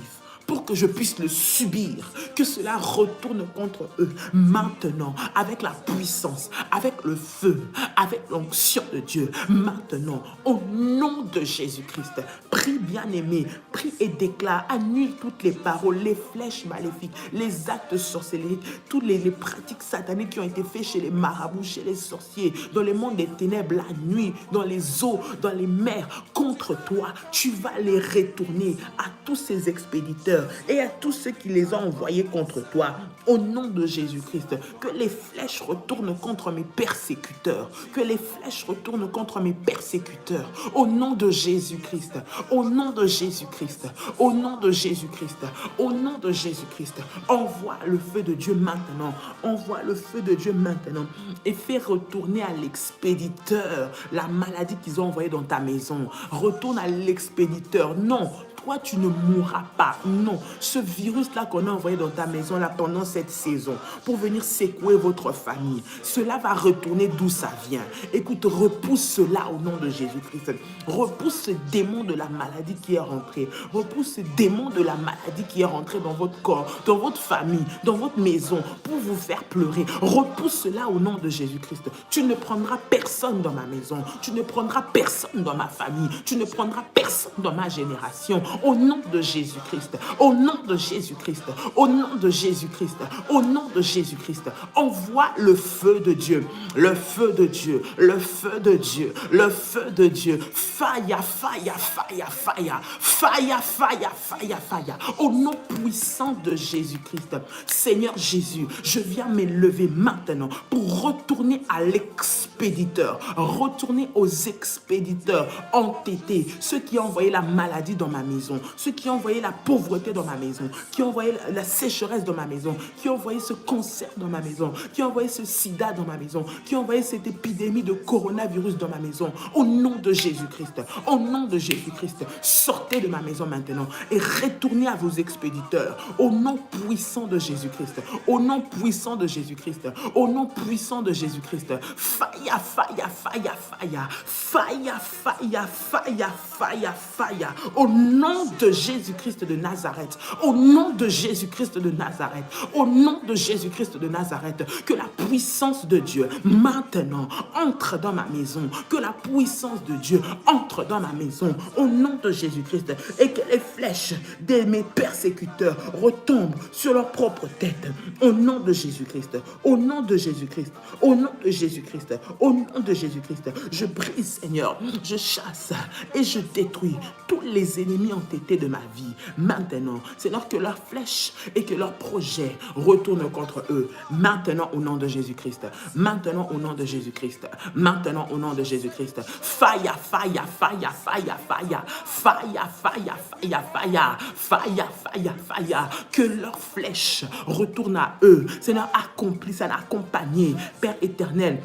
pour que je puisse le subir, que cela retourne contre eux maintenant, avec la puissance, avec le feu, avec l'onction de Dieu, maintenant, au nom de Jésus-Christ. Prie, bien-aimé, prie et déclare, annule toutes les paroles, les flèches maléfiques, les actes sorcelleries, toutes les pratiques sataniques qui ont été faites chez les marabouts, chez les sorciers, dans le monde des ténèbres, la nuit, dans les eaux, dans les mers, contre toi. Tu vas les retourner à tous ces expéditeurs persécuteurs et à tous ceux qui les ont envoyés contre toi. Au nom de Jésus-Christ, que les flèches retournent contre mes persécuteurs. Que les flèches retournent contre mes persécuteurs. Au nom de Jésus-Christ. Au nom de Jésus-Christ. Au nom de Jésus-Christ. Au nom de Jésus-Christ. Envoie le feu de Dieu maintenant. Envoie le feu de Dieu maintenant. Et fais retourner à l'expéditeur la maladie qu'ils ont envoyée dans ta maison. Retourne à l'expéditeur. Non. Toi, tu ne mourras pas. Non, ce virus-là qu'on a envoyé dans ta maison là pendant cette saison pour venir secouer votre famille, cela va retourner d'où ça vient. Écoute, repousse cela au nom de Jésus-Christ. Repousse ce démon de la maladie qui est rentré. Repousse ce démon de la maladie qui est rentré dans votre corps, dans votre famille, dans votre maison pour vous faire pleurer. Repousse cela au nom de Jésus-Christ. Tu ne prendras personne dans ma maison. Tu ne prendras personne dans ma famille. Tu ne prendras personne dans ma génération. Au nom de Jésus-Christ, au nom de Jésus-Christ, au nom de Jésus-Christ, au nom de Jésus-Christ, envoie le feu de Dieu, le feu de Dieu, le feu de Dieu, le feu de Dieu. Fire, fire, fire, fire, fire, fire, fire, fire. Au nom puissant de Jésus-Christ, Seigneur Jésus, je viens m'élever maintenant pour retourner à l'expéditeur, retourner aux expéditeurs entêtés, ceux qui ont envoyé la maladie dans ma maison, ceux qui ont envoyé la pauvreté dans ma maison, qui ont envoyé la sécheresse dans ma maison, qui ont envoyé ce cancer dans ma maison, qui ont envoyé ce sida dans ma maison, qui ont envoyé cette épidémie de coronavirus dans ma maison. Au nom de Jésus-Christ, au nom de Jésus-Christ, sortez de ma maison maintenant et retournez à vos expéditeurs. Au nom puissant de Jésus-Christ, au nom puissant de Jésus-Christ, au nom puissant de Jésus-Christ. Fire, fire, fire, fire, fire, fire, fire, fire, fire. Au nom de Jésus-Christ de Nazareth, au nom de Jésus-Christ de Nazareth, au nom de Jésus-Christ de Nazareth, que la puissance de Dieu maintenant entre dans ma maison, que la puissance de Dieu entre dans ma maison, au nom de Jésus-Christ, et que les flèches de mes persécuteurs retombent sur leur propre tête, au nom de Jésus-Christ, au nom de Jésus-Christ, au nom de Jésus-Christ, au nom de Jésus-Christ. Je brise, Seigneur, je chasse et je détruis tous les ennemis entêtés de ma vie. Maintenant, Seigneur, que leurs flèches et que leurs projets retournent contre eux. Maintenant, au nom de Jésus-Christ. Maintenant, au nom de Jésus-Christ. Maintenant, au nom de Jésus-Christ. Fire, fire, fire, fire, fire. Fire, fire, fire, fire. Fire, fire, fire. Que leurs flèches retournent à eux. Seigneur, accomplisse, accompagné, Père éternel,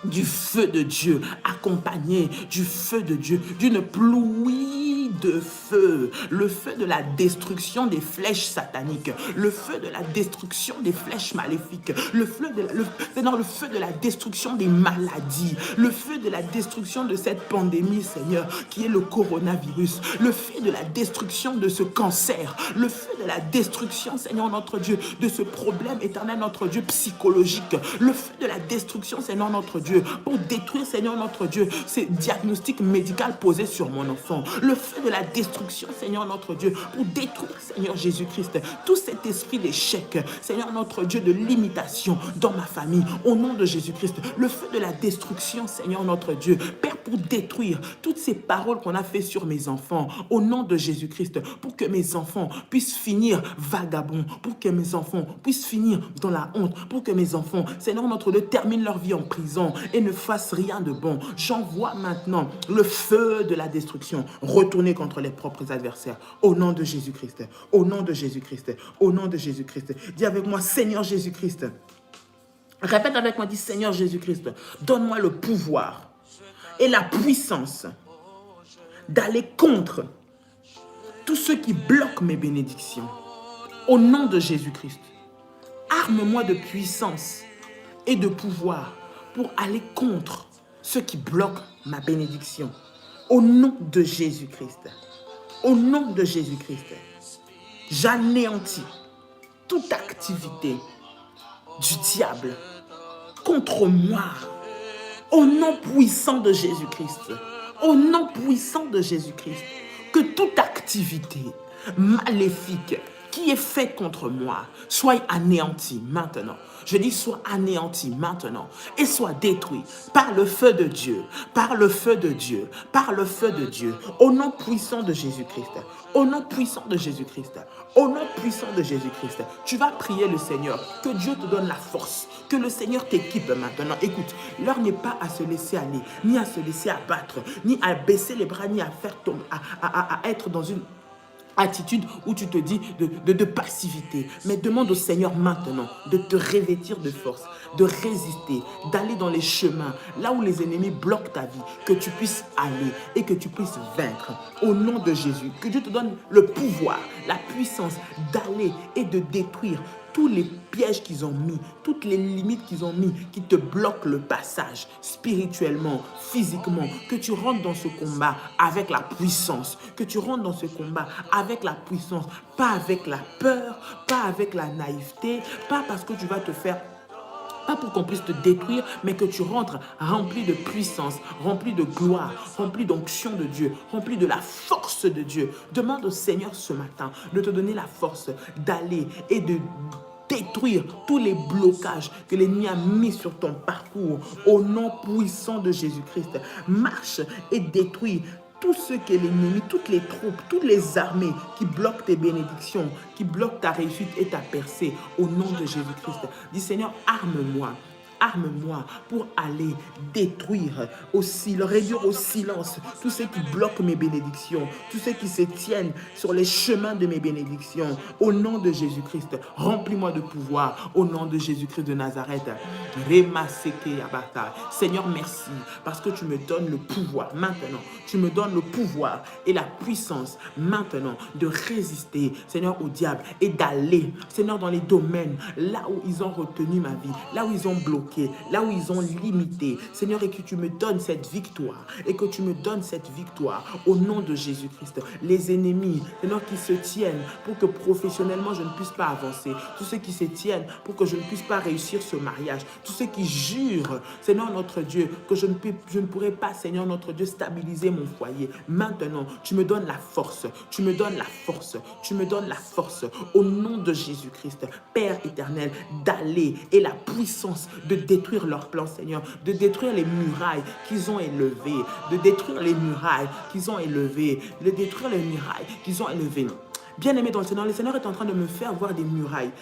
du feu de Dieu, accompagné du feu de Dieu, d'une pluie de feu, le feu de la destruction des flèches sataniques, le feu de la destruction des flèches maléfiques, le feu de la destruction des maladies, le feu de la destruction de cette pandémie, Seigneur, qui est le coronavirus, le feu de la destruction de ce cancer, le feu de la destruction, Seigneur notre Dieu, de ce problème éternel, notre Dieu, psychologique, le feu de la destruction, Seigneur notre Dieu, pour détruire, Seigneur notre Dieu, ces diagnostics médicaux posés sur mon enfant, le feu de la destruction, Seigneur notre Dieu, pour détruire, Seigneur Jésus-Christ, tout cet esprit d'échec, Seigneur notre Dieu, de limitation dans ma famille, au nom de Jésus-Christ, le feu de la destruction, Seigneur notre Dieu, Père, pour détruire toutes ces paroles qu'on a fait sur mes enfants, au nom de Jésus-Christ, pour que mes enfants puissent finir vagabonds, pour que mes enfants puissent finir dans la honte, pour que mes enfants, Seigneur notre Dieu, terminent leur vie en prison et ne fassent rien de bon. J'envoie maintenant le feu de la destruction retourner contre les propres adversaires, au nom de Jésus-Christ, au nom de Jésus-Christ, au nom de Jésus-Christ. Dis avec moi, Seigneur Jésus-Christ. Répète avec moi, dis Seigneur Jésus-Christ, donne-moi le pouvoir et la puissance d'aller contre tous ceux qui bloquent mes bénédictions. Au nom de Jésus-Christ, arme-moi de puissance et de pouvoir pour aller contre ceux qui bloquent ma bénédiction. Au nom de Jésus-Christ, au nom de Jésus-Christ, j'anéantis toute activité du diable contre moi. Au nom puissant de Jésus-Christ, au nom puissant de Jésus-Christ, que toute activité maléfique qui est fait contre moi soit anéanti maintenant. Je dis soit anéanti maintenant et soit détruit par le feu de Dieu, par le feu de Dieu, par le feu de Dieu, au nom puissant de Jésus-Christ, au nom puissant de Jésus-Christ, au nom puissant de Jésus-Christ. Tu vas prier le Seigneur, que Dieu te donne la force, que le Seigneur t'équipe maintenant. Écoute, l'heure n'est pas à se laisser aller, ni à se laisser abattre, ni à baisser les bras, ni à faire tomber, à être dans une attitude où tu te dis de passivité. Mais demande au Seigneur maintenant de te revêtir de force, de résister, d'aller dans les chemins, là où les ennemis bloquent ta vie, que tu puisses aller et que tu puisses vaincre. Au nom de Jésus, que Dieu te donne le pouvoir, la puissance d'aller et de détruire tous les pièges qu'ils ont mis, toutes les limites qu'ils ont mis, qui te bloquent le passage spirituellement, physiquement, que tu rentres dans ce combat avec la puissance, que tu rentres dans ce combat avec la puissance, pas avec la peur, pas avec la naïveté, pas parce que tu vas te faire, pas pour qu'on puisse te détruire, mais que tu rentres rempli de puissance, rempli de gloire, rempli d'onction de Dieu, rempli de la force de Dieu. Demande au Seigneur ce matin de te donner la force d'aller et de détruire tous les blocages que l'ennemi a mis sur ton parcours au nom puissant de Jésus-Christ. Marche et détruis tout ce que l'ennemi, toutes les troupes, toutes les armées qui bloquent tes bénédictions, qui bloquent ta réussite et ta percée au nom de Jésus-Christ. Dis Seigneur, arme-moi. Arme-moi pour aller détruire, réduire au silence tous ceux qui bloquent mes bénédictions, tous ceux qui se tiennent sur les chemins de mes bénédictions. Au nom de Jésus-Christ, remplis-moi de pouvoir. Au nom de Jésus-Christ de Nazareth. Seigneur, merci parce que tu me donnes le pouvoir maintenant. Tu me donnes le pouvoir et la puissance maintenant de résister, Seigneur, au diable et d'aller, Seigneur, dans les domaines là où ils ont retenu ma vie, là où ils ont bloqué, là où ils ont limité, Seigneur, et que tu me donnes cette victoire, et que tu me donnes cette victoire au nom de Jésus-Christ. Les ennemis, Seigneur, qui se tiennent pour que professionnellement je ne puisse pas avancer, tous ceux qui se tiennent pour que je ne puisse pas réussir ce mariage, tous ceux qui jurent, Seigneur notre Dieu, que je ne pourrai pas, Seigneur notre Dieu, stabiliser mon foyer. Maintenant, tu me donnes la force, tu me donnes la force, tu me donnes la force au nom de Jésus-Christ, Père éternel, d'aller et la puissance de détruire leurs plans, Seigneur, de détruire les murailles qu'ils ont élevées, de détruire les murailles qu'ils ont élevées, de détruire les murailles qu'ils ont élevées. Bien-aimé dans le Seigneur est en train de me faire voir des murailles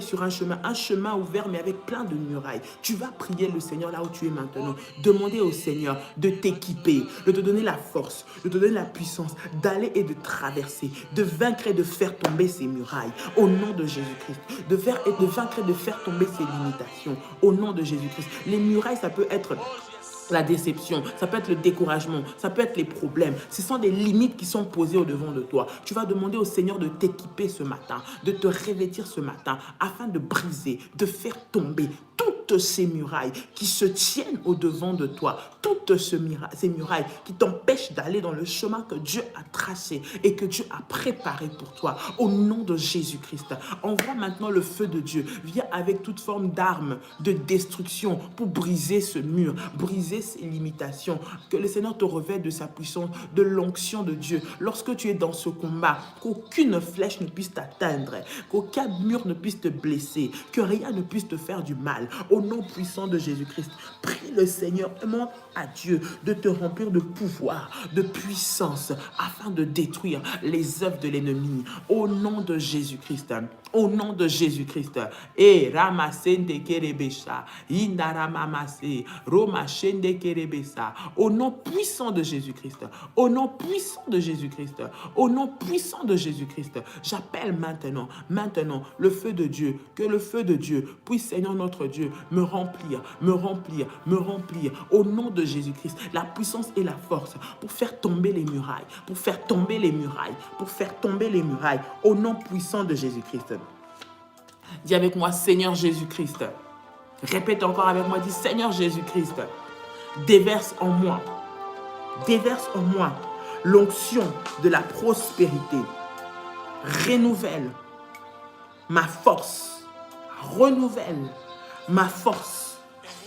sur un chemin ouvert mais avec plein de murailles. Tu vas prier le Seigneur là où tu es maintenant. Demander au Seigneur de t'équiper, de te donner la force, de te donner la puissance d'aller et de traverser, de vaincre et de faire tomber ces murailles au nom de Jésus-Christ, de vaincre et de faire tomber ces limitations au nom de Jésus-Christ. Les murailles, ça peut être la déception, ça peut être le découragement, ça peut être les problèmes. Ce sont des limites qui sont posées au-devant de toi. Tu vas demander au Seigneur de t'équiper ce matin, de te revêtir ce matin, afin de briser, de faire tomber toutes ces murailles qui se tiennent au-devant de toi, toutes ces murailles qui t'empêchent d'aller dans le chemin que Dieu a tracé et que Dieu a préparé pour toi. Au nom de Jésus-Christ, envoie maintenant le feu de Dieu. Viens avec toute forme d'arme de destruction pour briser ce mur, briser ces limitations. Que le Seigneur te revête de sa puissance, de l'onction de Dieu. Lorsque tu es dans ce combat, qu'aucune flèche ne puisse t'atteindre, qu'aucun mur ne puisse te blesser, que rien ne puisse te faire du mal. Au nom puissant de Jésus-Christ, prie le Seigneur, demande à Dieu de te remplir de pouvoir, de puissance, afin de détruire les œuvres de l'ennemi. Au nom de Jésus-Christ, au nom de Jésus-Christ. Et ramasende kerebesha, indaramamase, romashende kerebesa. Au nom puissant de Jésus-Christ, au nom puissant de Jésus-Christ, au nom puissant de Jésus-Christ, j'appelle maintenant le feu de Dieu, que le feu de Dieu puisse, Seigneur notre Dieu, me remplir, au nom de Jésus-Christ, la puissance et la force pour faire tomber les murailles, au nom puissant de Jésus-Christ. Dis avec moi, Seigneur Jésus-Christ. Répète encore avec moi, dis Seigneur Jésus-Christ, déverse en moi l'onction de la prospérité. Renouvelle ma force,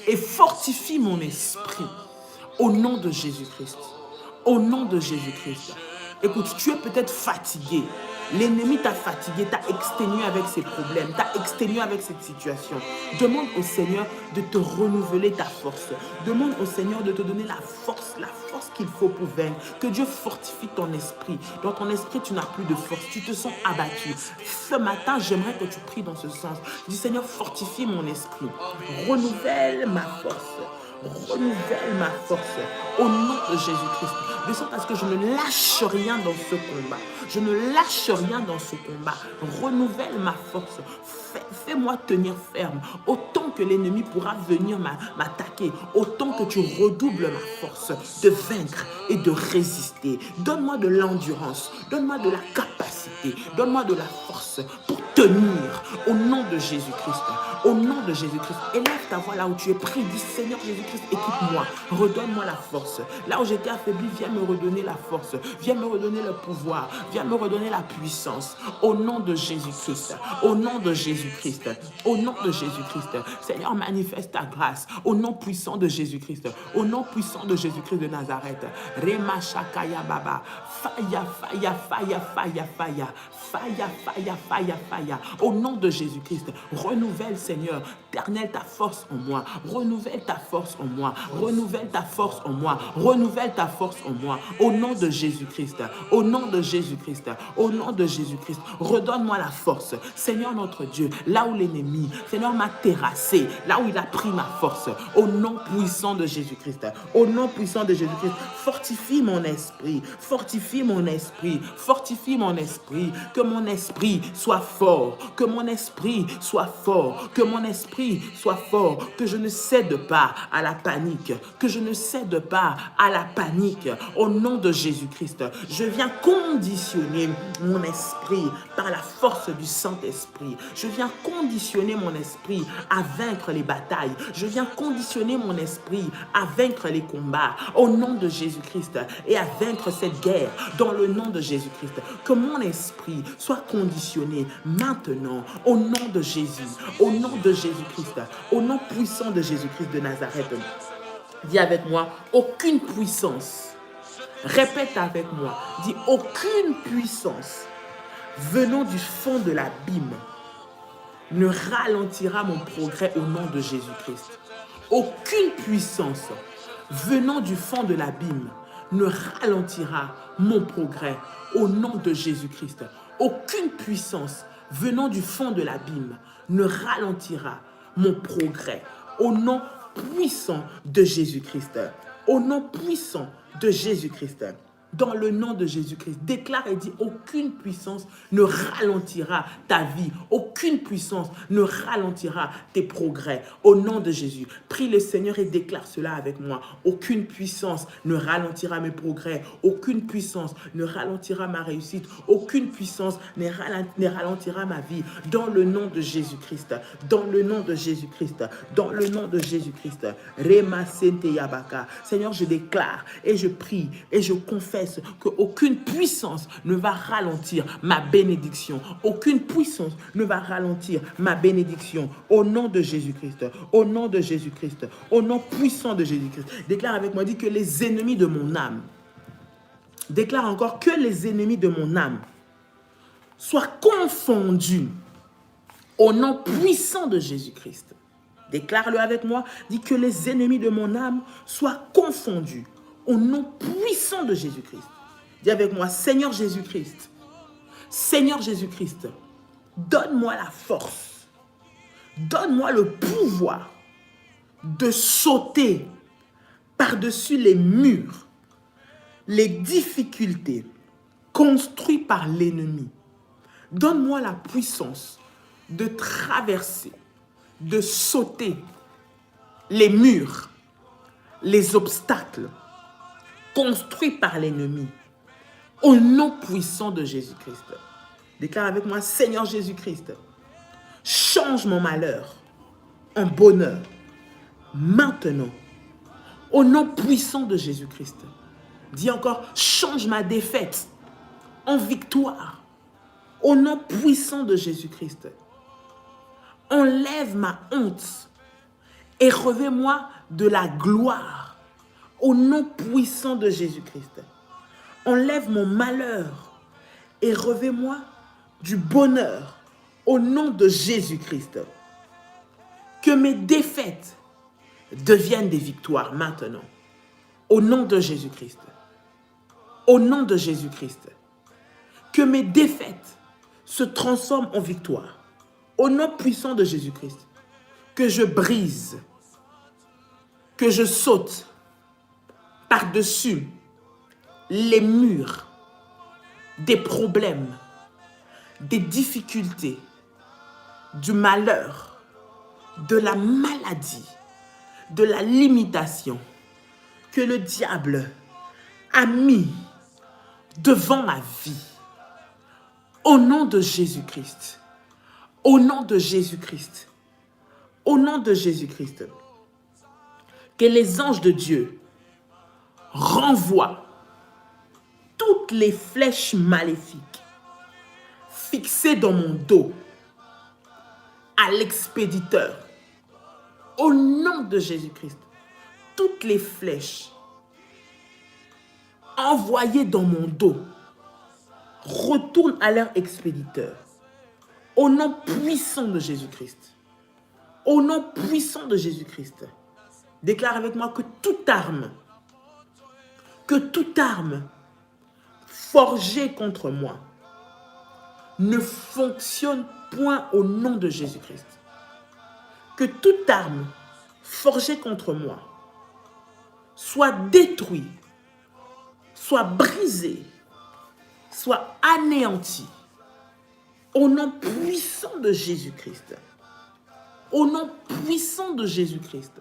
et fortifie mon esprit au nom de Jésus-Christ. Au nom de Jésus-Christ. Écoute, tu es peut-être fatigué. L'ennemi t'a fatigué, t'a exténué avec ses problèmes, t'a exténué avec cette situation. Demande au Seigneur de te renouveler ta force. Demande au Seigneur de te donner la force qu'il faut pour vaincre. Que Dieu fortifie ton esprit. Dans ton esprit, tu n'as plus de force. Tu te sens abattu. Ce matin, j'aimerais que tu pries dans ce sens. Dis Seigneur, fortifie mon esprit. Renouvelle ma force. Renouvelle ma force. Au nom de Jésus-Christ. De sorte à ce que je ne lâche rien dans ce combat. Je ne lâche rien dans ce combat. Renouvelle ma force. Fais-moi tenir ferme. Autant que l'ennemi pourra venir m'attaquer, autant que tu redoubles ma force de vaincre et de résister. Donne-moi de l'endurance. Donne-moi de la capacité. Donne-moi de la force pour tenir au nom de Jésus-Christ. Au nom de Jésus-Christ. Élève ta voix là où tu es. Prie. Dis Seigneur Jésus-Christ, équipe-moi. Redonne-moi la force. Là où j'étais affaibli, viens me redonner la force. Viens me redonner le pouvoir. Viens me redonner la puissance. Au nom de Jésus-Christ. Au nom de Jésus-Christ. Au nom de Jésus-Christ. Seigneur, manifeste ta grâce. Au nom puissant de Jésus-Christ. Au nom puissant de Jésus-Christ de Nazareth. Rema Shakaya Baba. Faya, faya, faya, faya, faya. Faya, faya, faya, faya. Au nom de Jésus-Christ. Renouvelle, Seigneur. Éternel, ta force en moi. Renouvelle ta force en moi. Renouvelle ta force en moi. Renouvelle ta force en moi. Au nom de Jésus-Christ. Au nom de Jésus-Christ. Au nom de Jésus-Christ. Redonne-moi la force. Seigneur notre Dieu, là où l'ennemi, Seigneur, m'a terrassé, là où il a pris ma force. Au nom puissant de Jésus-Christ. Au nom puissant de Jésus-Christ. Fortifie mon esprit. Fortifie mon esprit. Fortifie mon esprit. Que mon esprit soit fort. Que mon esprit soit fort. Que mon esprit soit fort. Que je ne cède pas à la panique. Que je ne cède pas à la panique. Au nom de Jésus-Christ, je viens conditionner mon esprit par la force du Saint-Esprit. Je viens conditionner mon esprit à vaincre les batailles. Je viens conditionner mon esprit à vaincre les combats. Au nom de Jésus-Christ et à vaincre cette guerre dans le nom de Jésus-Christ. Que mon esprit soit conditionné maintenant au nom de Jésus. Au nom de Jésus-Christ. Au nom puissant de Jésus-Christ de Nazareth. Dis avec moi, aucune puissance. Répète avec moi. Dis, aucune puissance venant du fond de l'abîme ne ralentira mon progrès au nom de Jésus-Christ. Aucune puissance venant du fond de l'abîme ne ralentira mon progrès au nom de Jésus-Christ. Aucune puissance venant du fond de l'abîme ne ralentira mon progrès au nom puissant de Jésus-Christ. Au nom puissant de Jésus-Christ. Dans le nom de Jésus-Christ, déclare et dit, aucune puissance ne ralentira ta vie. Aucune puissance ne ralentira tes progrès. Au nom de Jésus, prie le Seigneur et déclare cela avec moi. Aucune puissance ne ralentira mes progrès. Aucune puissance ne ralentira ma réussite. Aucune puissance ne ralentira ma vie. Dans le nom de Jésus-Christ. Dans le nom de Jésus-Christ. Dans le nom de Jésus-Christ. Rema Sente Yabaka. Seigneur, je déclare et je prie et je confesse qu'aucune puissance ne va ralentir ma bénédiction. Aucune puissance ne va ralentir ma bénédiction. Au nom de Jésus-Christ. Au nom de Jésus-Christ. Au nom puissant de Jésus-Christ. Déclare avec moi, dit que les ennemis de mon âme, déclare encore que les ennemis de mon âme soient confondus au nom puissant de Jésus-Christ. Déclare-le avec moi, dit que les ennemis de mon âme soient confondus au nom puissant de Jésus-Christ. Dis avec moi, Seigneur Jésus-Christ, Seigneur Jésus-Christ, donne-moi la force, donne-moi le pouvoir de sauter par-dessus les murs, les difficultés construites par l'ennemi. Donne-moi la puissance de traverser, de sauter les murs, les obstacles construits par l'ennemi, au nom puissant de Jésus-Christ. Déclare avec moi, Seigneur Jésus-Christ, change mon malheur en bonheur, maintenant, au nom puissant de Jésus-Christ. Dis encore, change ma défaite en victoire, au nom puissant de Jésus-Christ. Enlève ma honte et revêt-moi de la gloire, au nom puissant de Jésus-Christ. Enlève mon malheur et revêt-moi du bonheur au nom de Jésus-Christ. Que mes défaites deviennent des victoires maintenant. Au nom de Jésus-Christ. Au nom de Jésus-Christ. Que mes défaites se transforment en victoire. Au nom puissant de Jésus-Christ. Que je brise, que je saute par-dessus les murs des problèmes, des difficultés, du malheur, de la maladie, de la limitation que le diable a mis devant ma vie. Au nom de Jésus-Christ, au nom de Jésus-Christ, au nom de Jésus-Christ, que les anges de Dieu renvoient toutes les flèches maléfiques fixées dans mon dos à l'expéditeur. Au nom de Jésus-Christ, toutes les flèches envoyées dans mon dos retournent à leur expéditeur. Au nom puissant de Jésus-Christ. Au nom puissant de Jésus-Christ. Déclare avec moi que toute arme forgée contre moi ne fonctionne point au nom de Jésus-Christ. Que toute arme forgée contre moi soit détruite, soit brisée, soit anéantie au nom puissant de Jésus-Christ. Au nom puissant de Jésus-Christ.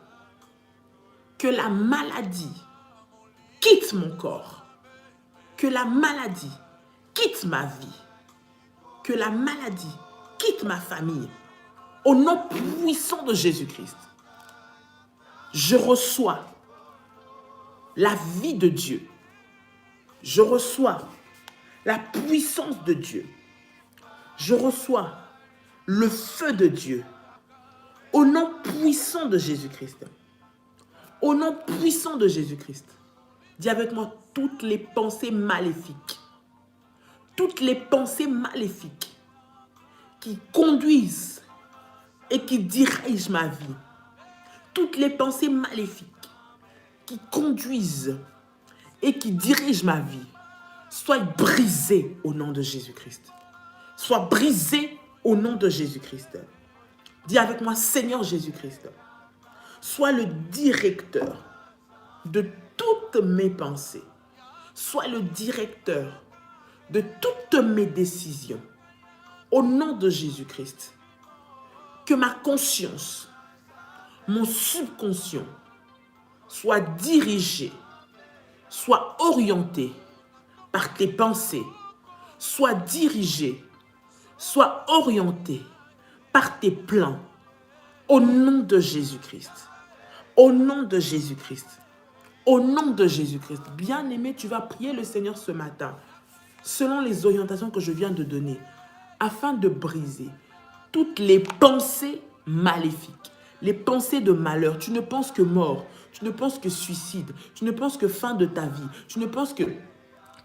Que la maladie quitte mon corps. Que la maladie quitte ma vie. Que la maladie quitte ma famille. Au nom puissant de Jésus-Christ. Je reçois la vie de Dieu. Je reçois la puissance de Dieu. Je reçois le feu de Dieu. Au nom puissant de Jésus-Christ. Au nom puissant de Jésus-Christ. Dis avec moi toutes les pensées maléfiques. Toutes les pensées maléfiques qui conduisent et qui dirigent ma vie. Toutes les pensées maléfiques qui conduisent et qui dirigent ma vie. Soient brisées au nom de Jésus-Christ. Soient brisées au nom de Jésus-Christ. Dis avec moi, Seigneur Jésus-Christ, sois le directeur de toutes mes pensées. Sois le directeur de toutes mes décisions. Au nom de Jésus-Christ, que ma conscience, mon subconscient, soit dirigé, soit orienté par tes pensées, soit dirigé, soit orienté par tes plans, au nom de Jésus-Christ. Au nom de Jésus-Christ. Au nom de Jésus-Christ. Bien-aimé, tu vas prier le Seigneur ce matin, selon les orientations que je viens de donner, afin de briser toutes les pensées maléfiques, les pensées de malheur. Tu ne penses que mort, tu ne penses que suicide, tu ne penses que fin de ta vie, tu ne penses que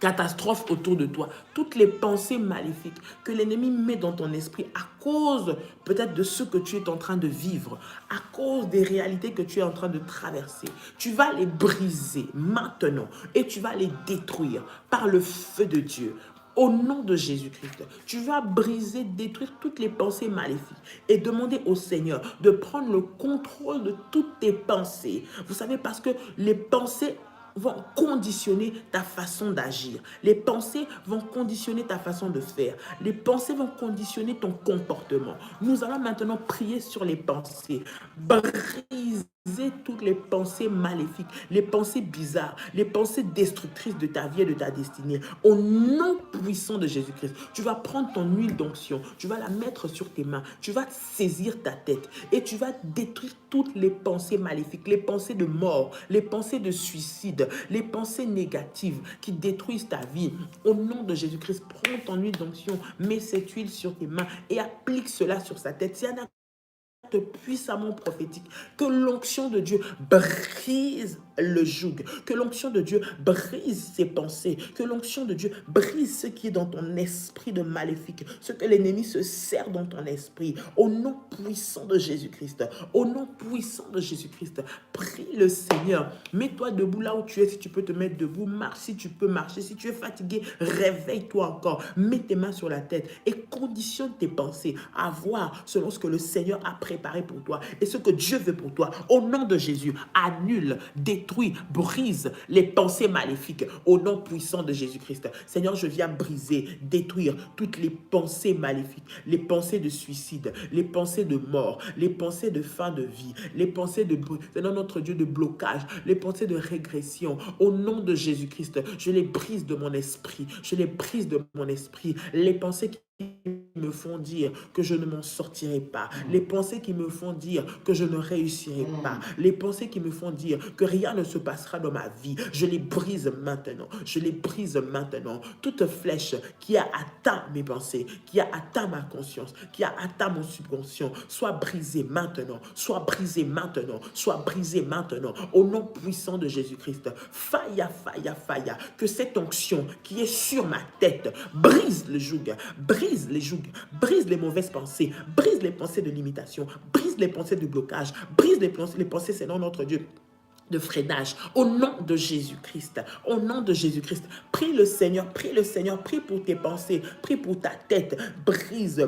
catastrophe autour de toi. Toutes les pensées maléfiques que l'ennemi met dans ton esprit à cause peut-être de ce que tu es en train de vivre, à cause des réalités que tu es en train de traverser. Tu vas les briser maintenant et tu vas les détruire par le feu de Dieu. Au nom de Jésus-Christ, tu vas briser, détruire toutes les pensées maléfiques et demander au Seigneur de prendre le contrôle de toutes tes pensées. Vous savez, parce que les pensées vont conditionner ta façon d'agir. Les pensées vont conditionner ta façon de faire. Les pensées vont conditionner ton comportement. Nous allons maintenant prier sur les pensées. Briser toutes les pensées maléfiques, les pensées bizarres, les pensées destructrices de ta vie et de ta destinée. Au nom puissant de Jésus-Christ, tu vas prendre ton huile d'onction, tu vas la mettre sur tes mains, tu vas saisir ta tête et tu vas détruire toutes les pensées maléfiques, les pensées de mort, les pensées de suicide, les pensées négatives qui détruisent ta vie. Au nom de Jésus-Christ, prends ton huile d'onction, mets cette huile sur tes mains et applique cela sur sa tête. S'il y en a acte puissamment prophétique. Que l'onction de Dieu brise le joug. Que l'onction de Dieu brise ses pensées. Que l'onction de Dieu brise ce qui est dans ton esprit de maléfique. Ce que l'ennemi se sert dans ton esprit. Au nom puissant de Jésus-Christ. Au nom puissant de Jésus-Christ. Prie le Seigneur. Mets-toi debout là où tu es. Si tu peux te mettre debout, marche si tu peux marcher. Si tu es fatigué, réveille-toi encore. Mets tes mains sur la tête et conditionne tes pensées à voir selon ce que le Seigneur a préparé pour toi et ce que Dieu veut pour toi. Au nom de Jésus, annule, détruis, brise les pensées maléfiques au nom puissant de Jésus-Christ. Seigneur, je viens briser, détruire toutes les pensées maléfiques, les pensées de suicide, les pensées de mort, les pensées de fin de vie, les pensées de, Seigneur notre Dieu, de blocage, les pensées de régression. Au nom de Jésus-Christ, je les brise de mon esprit, je les brise de mon esprit. Les pensées qui me font dire que je ne m'en sortirai pas, les pensées qui me font dire que je ne réussirai pas, les pensées qui me font dire que rien ne se passera dans ma vie, je les brise maintenant, je les brise maintenant. Toute flèche qui a atteint mes pensées, qui a atteint ma conscience, qui a atteint mon subconscient, soit brisée maintenant, soit brisée maintenant, soit brisée maintenant, au nom puissant de Jésus-Christ. Faya, faya, faya, que cette onction qui est sur ma tête brise le joug, brise les jougs, brise les mauvaises pensées, brise les pensées de limitation, brise les pensées de blocage, brise les pensées, Seigneur notre Dieu, de freinage, au nom de Jésus-Christ, au nom de Jésus-Christ. Prie le Seigneur, prie pour tes pensées, prie pour ta tête, brise,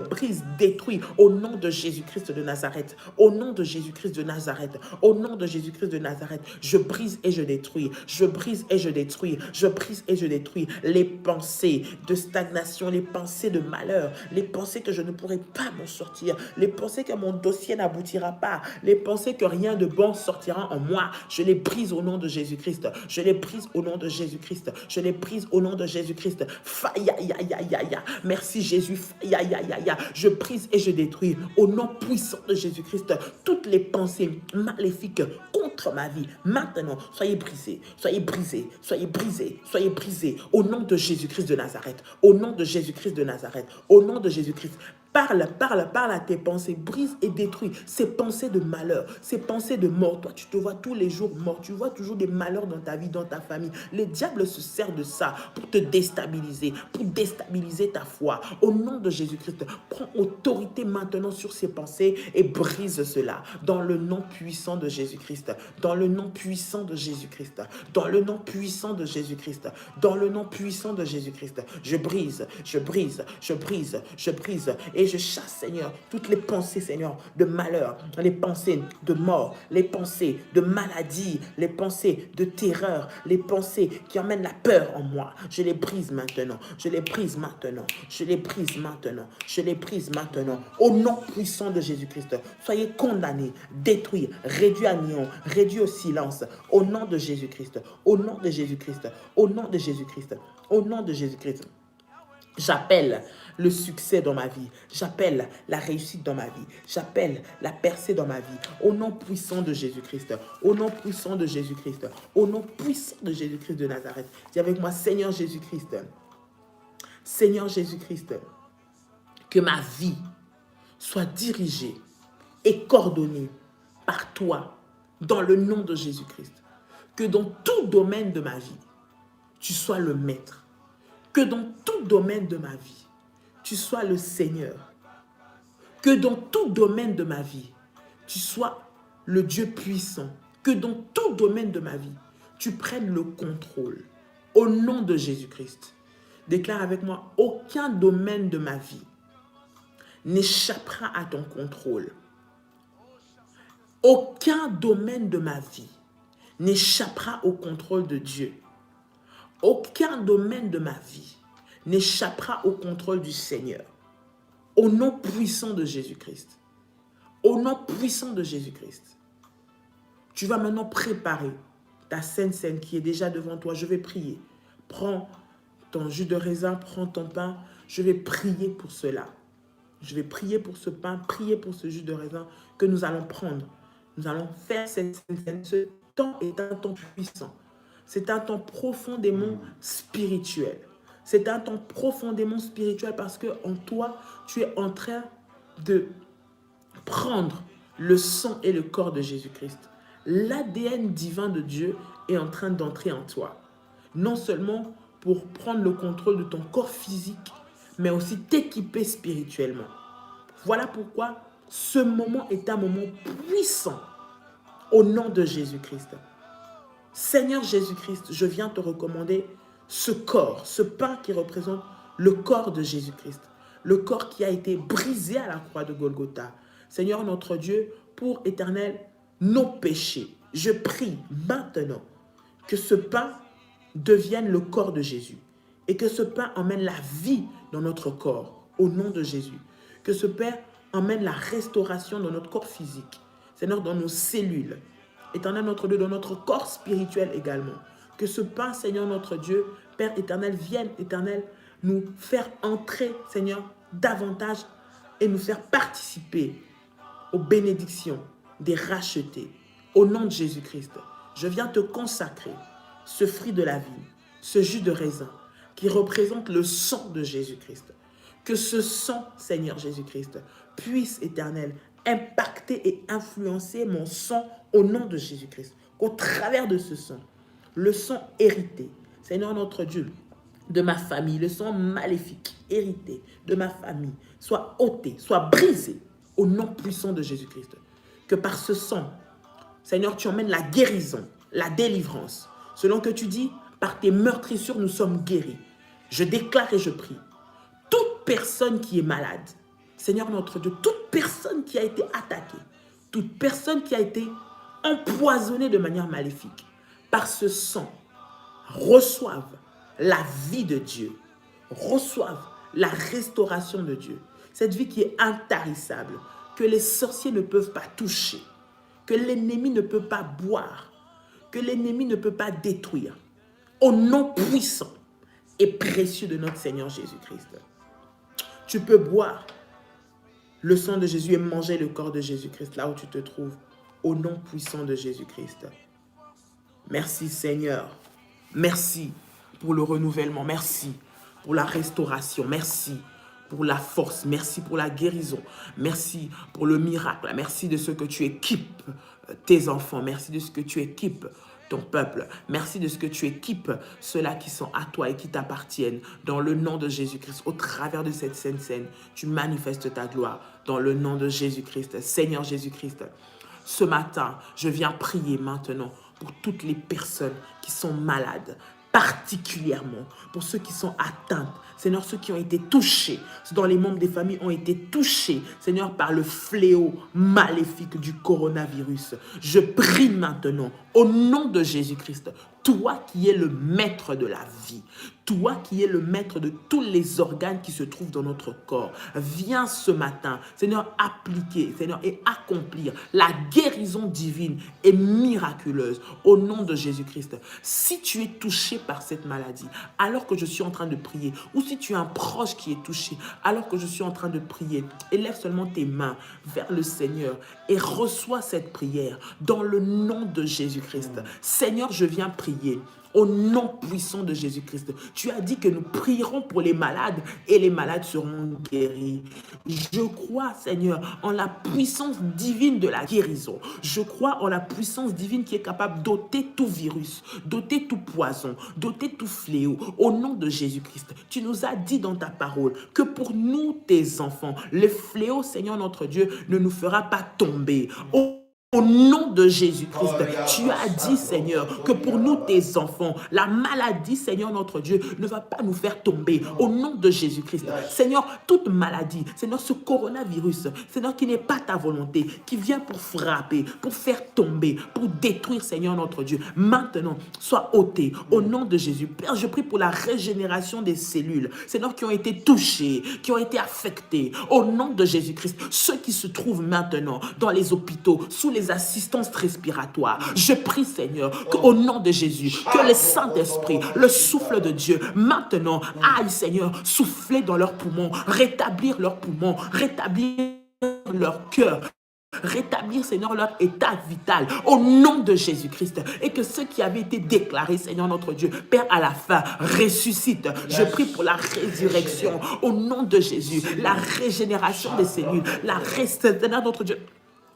détruis, au nom de Jésus-Christ de Nazareth, au nom de Jésus-Christ de Nazareth, au nom de Jésus-Christ de Nazareth, je brise et je détruis, je brise et je détruis, je brise et je détruis les pensées de stagnation, les pensées de malheur, les pensées que je ne pourrai pas m'en sortir, les pensées que mon dossier n'aboutira pas, les pensées que rien de bon sortira en moi. Je les brise au nom de Jésus-Christ. Je les brise au nom de Jésus-Christ. Je les brise au nom de Jésus-Christ. Faya, ya, ya, ya, ya. Merci Jésus. Faya, ya, ya, ya. Je brise et je détruis au nom puissant de Jésus-Christ toutes les pensées maléfiques contre ma vie. Maintenant, soyez brisés, soyez brisés, soyez brisés, soyez brisés au nom de Jésus-Christ de Nazareth. Au nom de Jésus-Christ de Nazareth. Au nom de Jésus-Christ. Parle à tes pensées, brise et détruis ces pensées de malheur, ces pensées de mort. Toi, tu te vois tous les jours mort, tu vois toujours des malheurs dans ta vie, dans ta famille. Les diables se servent de ça pour te déstabiliser, pour déstabiliser ta foi. Au nom de Jésus-Christ, prends autorité maintenant sur ces pensées et brise cela. Dans le nom puissant de Jésus-Christ, dans le nom puissant de Jésus-Christ, dans le nom puissant de Jésus-Christ, dans le nom puissant de Jésus-Christ, je brise, je brise, je brise, je brise et je chasse, Seigneur, toutes les pensées, Seigneur, de malheur, les pensées de mort, les pensées de maladie, les pensées de terreur, les pensées qui emmènent la peur en moi. Je les brise maintenant, je les brise maintenant, je les brise maintenant, je les brise maintenant. Au nom puissant de Jésus-Christ, soyez condamnés, détruits, réduits à néant, réduits au silence. Au nom de Jésus-Christ, au nom de Jésus-Christ, au nom de Jésus-Christ, au nom de Jésus-Christ. J'appelle le succès dans ma vie. J'appelle la réussite dans ma vie. J'appelle la percée dans ma vie. Au nom puissant de Jésus-Christ. Au nom puissant de Jésus-Christ. Au nom puissant de Jésus-Christ de Nazareth. Dis avec moi, Seigneur Jésus-Christ. Seigneur Jésus-Christ. Que ma vie soit dirigée et coordonnée par toi dans le nom de Jésus-Christ. Que dans tout domaine de ma vie, tu sois le maître. Que dans tout domaine de ma vie, tu sois le Seigneur. Que dans tout domaine de ma vie, tu sois le Dieu puissant. Que dans tout domaine de ma vie, tu prennes le contrôle. Au nom de Jésus-Christ, déclare avec moi, aucun domaine de ma vie n'échappera à ton contrôle. Aucun domaine de ma vie n'échappera au contrôle de Dieu. Aucun domaine de ma vie n'échappera au contrôle du Seigneur. Au nom puissant de Jésus-Christ. Au nom puissant de Jésus-Christ. Tu vas maintenant préparer ta sainte scène qui est déjà devant toi. Je vais prier. Prends ton jus de raisin, prends ton pain. Je vais prier pour cela. Je vais prier pour ce pain, prier pour ce jus de raisin que nous allons prendre. Nous allons faire cette sainte scène. Ce temps est un temps puissant. C'est un temps profondément spirituel. C'est un temps profondément spirituel parce que en toi, tu es en train de prendre le sang et le corps de Jésus-Christ. L'ADN divin de Dieu est en train d'entrer en toi. Non seulement pour prendre le contrôle de ton corps physique, mais aussi t'équiper spirituellement. Voilà pourquoi ce moment est un moment puissant au nom de Jésus-Christ. Seigneur Jésus-Christ, je viens te recommander ce corps, ce pain qui représente le corps de Jésus-Christ, le corps qui a été brisé à la croix de Golgotha. Seigneur notre Dieu, pour Éternel, nos péchés, je prie maintenant que ce pain devienne le corps de Jésus et que ce pain emmène la vie dans notre corps, au nom de Jésus. Que ce pain emmène la restauration dans notre corps physique, Seigneur, dans nos cellules, Éternel notre Dieu, dans notre corps spirituel également. Que ce pain, Seigneur notre Dieu, Père éternel, vienne, éternel, nous faire entrer, Seigneur, davantage et nous faire participer aux bénédictions des rachetés. Au nom de Jésus-Christ, je viens te consacrer ce fruit de la vie, ce jus de raisin qui représente le sang de Jésus-Christ. Que ce sang, Seigneur Jésus-Christ, puisse, éternel, impacter et influencer mon sang au nom de Jésus-Christ. Qu'au travers de ce sang, le sang hérité, Seigneur notre Dieu, de ma famille, le sang maléfique hérité de ma famille, soit ôté, soit brisé au nom puissant de Jésus-Christ. Que par ce sang, Seigneur, tu emmènes la guérison, la délivrance. Selon que tu dis, par tes meurtrissures, nous sommes guéris. Je déclare et je prie. Toute personne qui est malade, Seigneur notre Dieu, toute personne qui a été attaquée, toute personne qui a été empoisonnée de manière maléfique, par ce sang, reçoivent la vie de Dieu, reçoivent la restauration de Dieu. Cette vie qui est intarissable, que les sorciers ne peuvent pas toucher, que l'ennemi ne peut pas boire, que l'ennemi ne peut pas détruire. Au nom puissant et précieux de notre Seigneur Jésus-Christ. Tu peux boire le sang de Jésus et manger le corps de Jésus-Christ là où tu te trouves. Au nom puissant de Jésus-Christ. Merci Seigneur. Merci pour le renouvellement. Merci pour la restauration. Merci pour la force. Merci pour la guérison. Merci pour le miracle. Merci de ce que tu équipes tes enfants. Merci de ce que tu équipes ton peuple. Merci de ce que tu équipes ceux-là qui sont à toi et qui t'appartiennent. Dans le nom de Jésus-Christ, au travers de cette sainte scène, tu manifestes ta gloire. Dans le nom de Jésus-Christ, Seigneur Jésus-Christ, ce matin, je viens prier maintenant pour toutes les personnes qui sont malades, particulièrement pour ceux qui sont atteints, Seigneur, ceux qui ont été touchés, ceux dont les membres des familles ont été touchés, Seigneur, par le fléau maléfique du coronavirus. Je prie maintenant, au nom de Jésus-Christ, toi qui es le maître de la vie, toi qui es le maître de tous les organes qui se trouvent dans notre corps, viens ce matin, Seigneur, appliquer, Seigneur, et accomplir la guérison divine et miraculeuse au nom de Jésus-Christ. Si tu es touché par cette maladie, alors que je suis en train de prier, ou si tu as un proche qui est touché, alors que je suis en train de prier, élève seulement tes mains vers le Seigneur et reçois cette prière dans le nom de Jésus-Christ. Seigneur, je viens prier au nom puissant de Jésus-Christ. Tu as dit que nous prierons pour les malades et les malades seront guéris. Je crois, Seigneur, en la puissance divine de la guérison. Je crois en la puissance divine qui est capable d'ôter tout virus, d'ôter tout poison, d'ôter tout fléau. Au nom de Jésus-Christ, tu nous as dit dans ta parole que pour nous, tes enfants, le fléau, Seigneur notre Dieu, ne nous fera pas tomber. Au nom de Jésus-Christ, tu as dit, Seigneur, que pour nous, tes enfants, la maladie, Seigneur notre Dieu, ne va pas nous faire tomber. Au nom de Jésus-Christ, Seigneur, toute maladie, Seigneur, ce coronavirus, Seigneur, qui n'est pas ta volonté, qui vient pour frapper, pour faire tomber, pour détruire, Seigneur notre Dieu, maintenant, soit ôté. Au nom de Jésus, Père, je prie pour la régénération des cellules, Seigneur, qui ont été touchées, qui ont été affectées. Au nom de Jésus-Christ, ceux qui se trouvent maintenant dans les hôpitaux, sous les assistances respiratoires. Je prie, Seigneur, qu'au nom de Jésus, que le Saint-Esprit, le souffle de Dieu, maintenant, aille, Seigneur, souffler dans leurs poumons, rétablir leurs poumons, rétablir leur cœur, rétablir, Seigneur, leur état vital au nom de Jésus-Christ, et que ceux qui avaient été déclarés, Seigneur notre Dieu, Père, à la fin, ressuscitent. Je prie pour la résurrection au nom de Jésus, la régénération des cellules, la restauration, Seigneur notre Dieu,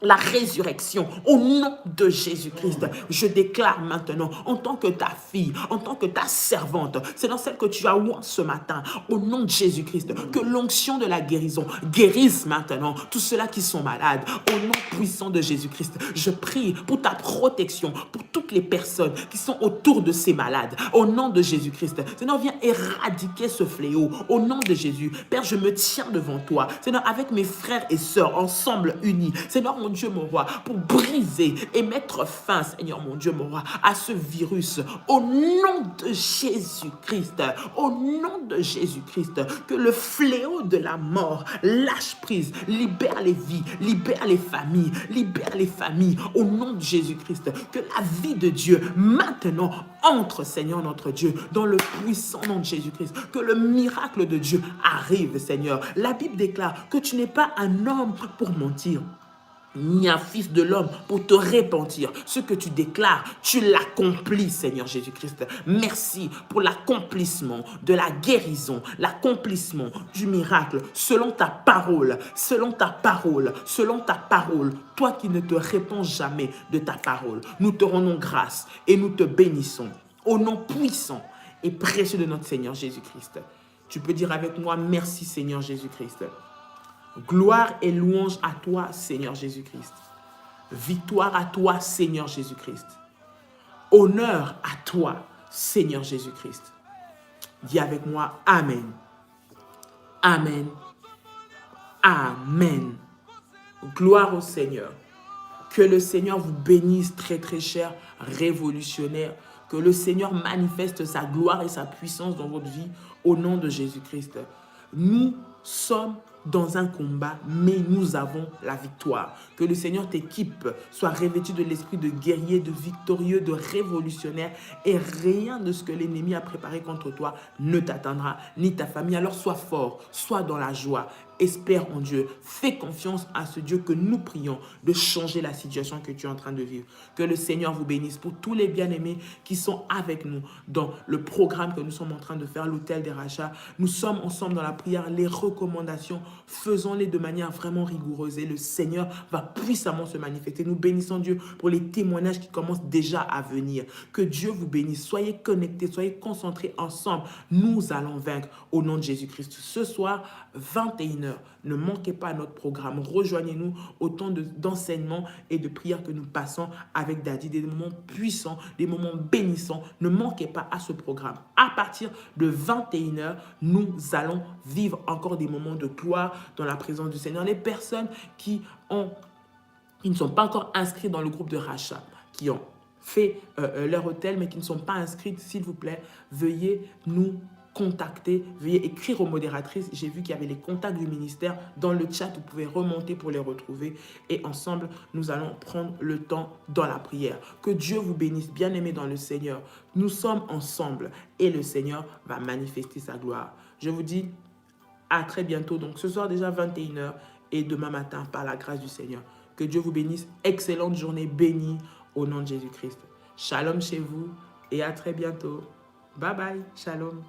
la résurrection au nom de Jésus-Christ. Je déclare maintenant, en tant que ta fille, en tant que ta servante, c'est dans celle que tu as oint ce matin, au nom de Jésus-Christ, que l'onction de la guérison guérisse maintenant tous ceux-là qui sont malades, au nom puissant de Jésus-Christ. Je prie pour ta protection, pour toutes les personnes qui sont autour de ces malades, au nom de Jésus-Christ. Seigneur, viens éradiquer ce fléau, au nom de Jésus. Père, je me tiens devant toi, Seigneur, avec mes frères et sœurs, ensemble unis, Seigneur, mon Dieu, mon roi, pour briser et mettre fin, Seigneur, mon Dieu, mon roi, à ce virus, au nom de Jésus-Christ, au nom de Jésus-Christ, que le fléau de la mort lâche prise, libère les vies, libère les familles, au nom de Jésus-Christ, que la vie de Dieu, maintenant, entre, Seigneur, notre Dieu, dans le puissant nom de Jésus-Christ, que le miracle de Dieu arrive, Seigneur. La Bible déclare que tu n'es pas un homme pour mentir, ni un fils de l'homme pour te repentir. Ce que tu déclares, tu l'accomplis, Seigneur Jésus-Christ. Merci pour l'accomplissement de la guérison, l'accomplissement du miracle, selon ta parole, selon ta parole, selon ta parole. Toi qui ne te réponds jamais de ta parole, nous te rendons grâce et nous te bénissons. Au nom puissant et précieux de notre Seigneur Jésus-Christ. Tu peux dire avec moi, merci Seigneur Jésus-Christ. Gloire et louange à toi, Seigneur Jésus-Christ. Victoire à toi, Seigneur Jésus-Christ. Honneur à toi, Seigneur Jésus-Christ. Dis avec moi, Amen. Amen. Amen. Gloire au Seigneur. Que le Seigneur vous bénisse, très très cher révolutionnaire. Que le Seigneur manifeste sa gloire et sa puissance dans votre vie au nom de Jésus-Christ. Nous sommes dans un combat, mais nous avons la victoire. Que le Seigneur t'équipe, soit revêtu de l'esprit de guerrier, de victorieux, de révolutionnaire, et rien de ce que l'ennemi a préparé contre toi ne t'atteindra, ni ta famille. Alors sois fort, sois dans la joie, espère en Dieu, fais confiance à ce Dieu que nous prions de changer la situation que tu es en train de vivre. Que le Seigneur vous bénisse pour tous les bien-aimés qui sont avec nous dans le programme que nous sommes en train de faire, l'hôtel des rachats. Nous sommes ensemble dans la prière, les recommandations, faisons-les de manière vraiment rigoureuse et le Seigneur va puissamment se manifester. Nous bénissons Dieu pour les témoignages qui commencent déjà à venir. Que Dieu vous bénisse. Soyez connectés, soyez concentrés ensemble. Nous allons vaincre au nom de Jésus-Christ. Ce soir, 21h, ne manquez pas notre programme. Rejoignez-nous au temps d'enseignement et de prière que nous passons avec Daddy. Des moments puissants, des moments bénissants. Ne manquez pas à ce programme. À partir de 21h, nous allons vivre encore des moments de gloire dans la présence du Seigneur. Les personnes qui ne sont pas encore inscrites dans le groupe de rachat, qui ont fait leur hôtel, mais qui ne sont pas inscrites, s'il vous plaît, veuillez nous contacter, veuillez écrire aux modératrices. J'ai vu qu'il y avait les contacts du ministère dans le chat, vous pouvez remonter pour les retrouver et ensemble, nous allons prendre le temps dans la prière. Que Dieu vous bénisse, bien-aimés dans le Seigneur. Nous sommes ensemble et le Seigneur va manifester sa gloire. Je vous dis à très bientôt. Donc ce soir déjà 21h et demain matin par la grâce du Seigneur. Que Dieu vous bénisse. Excellente journée bénie au nom de Jésus-Christ. Shalom chez vous et à très bientôt. Bye bye. Shalom.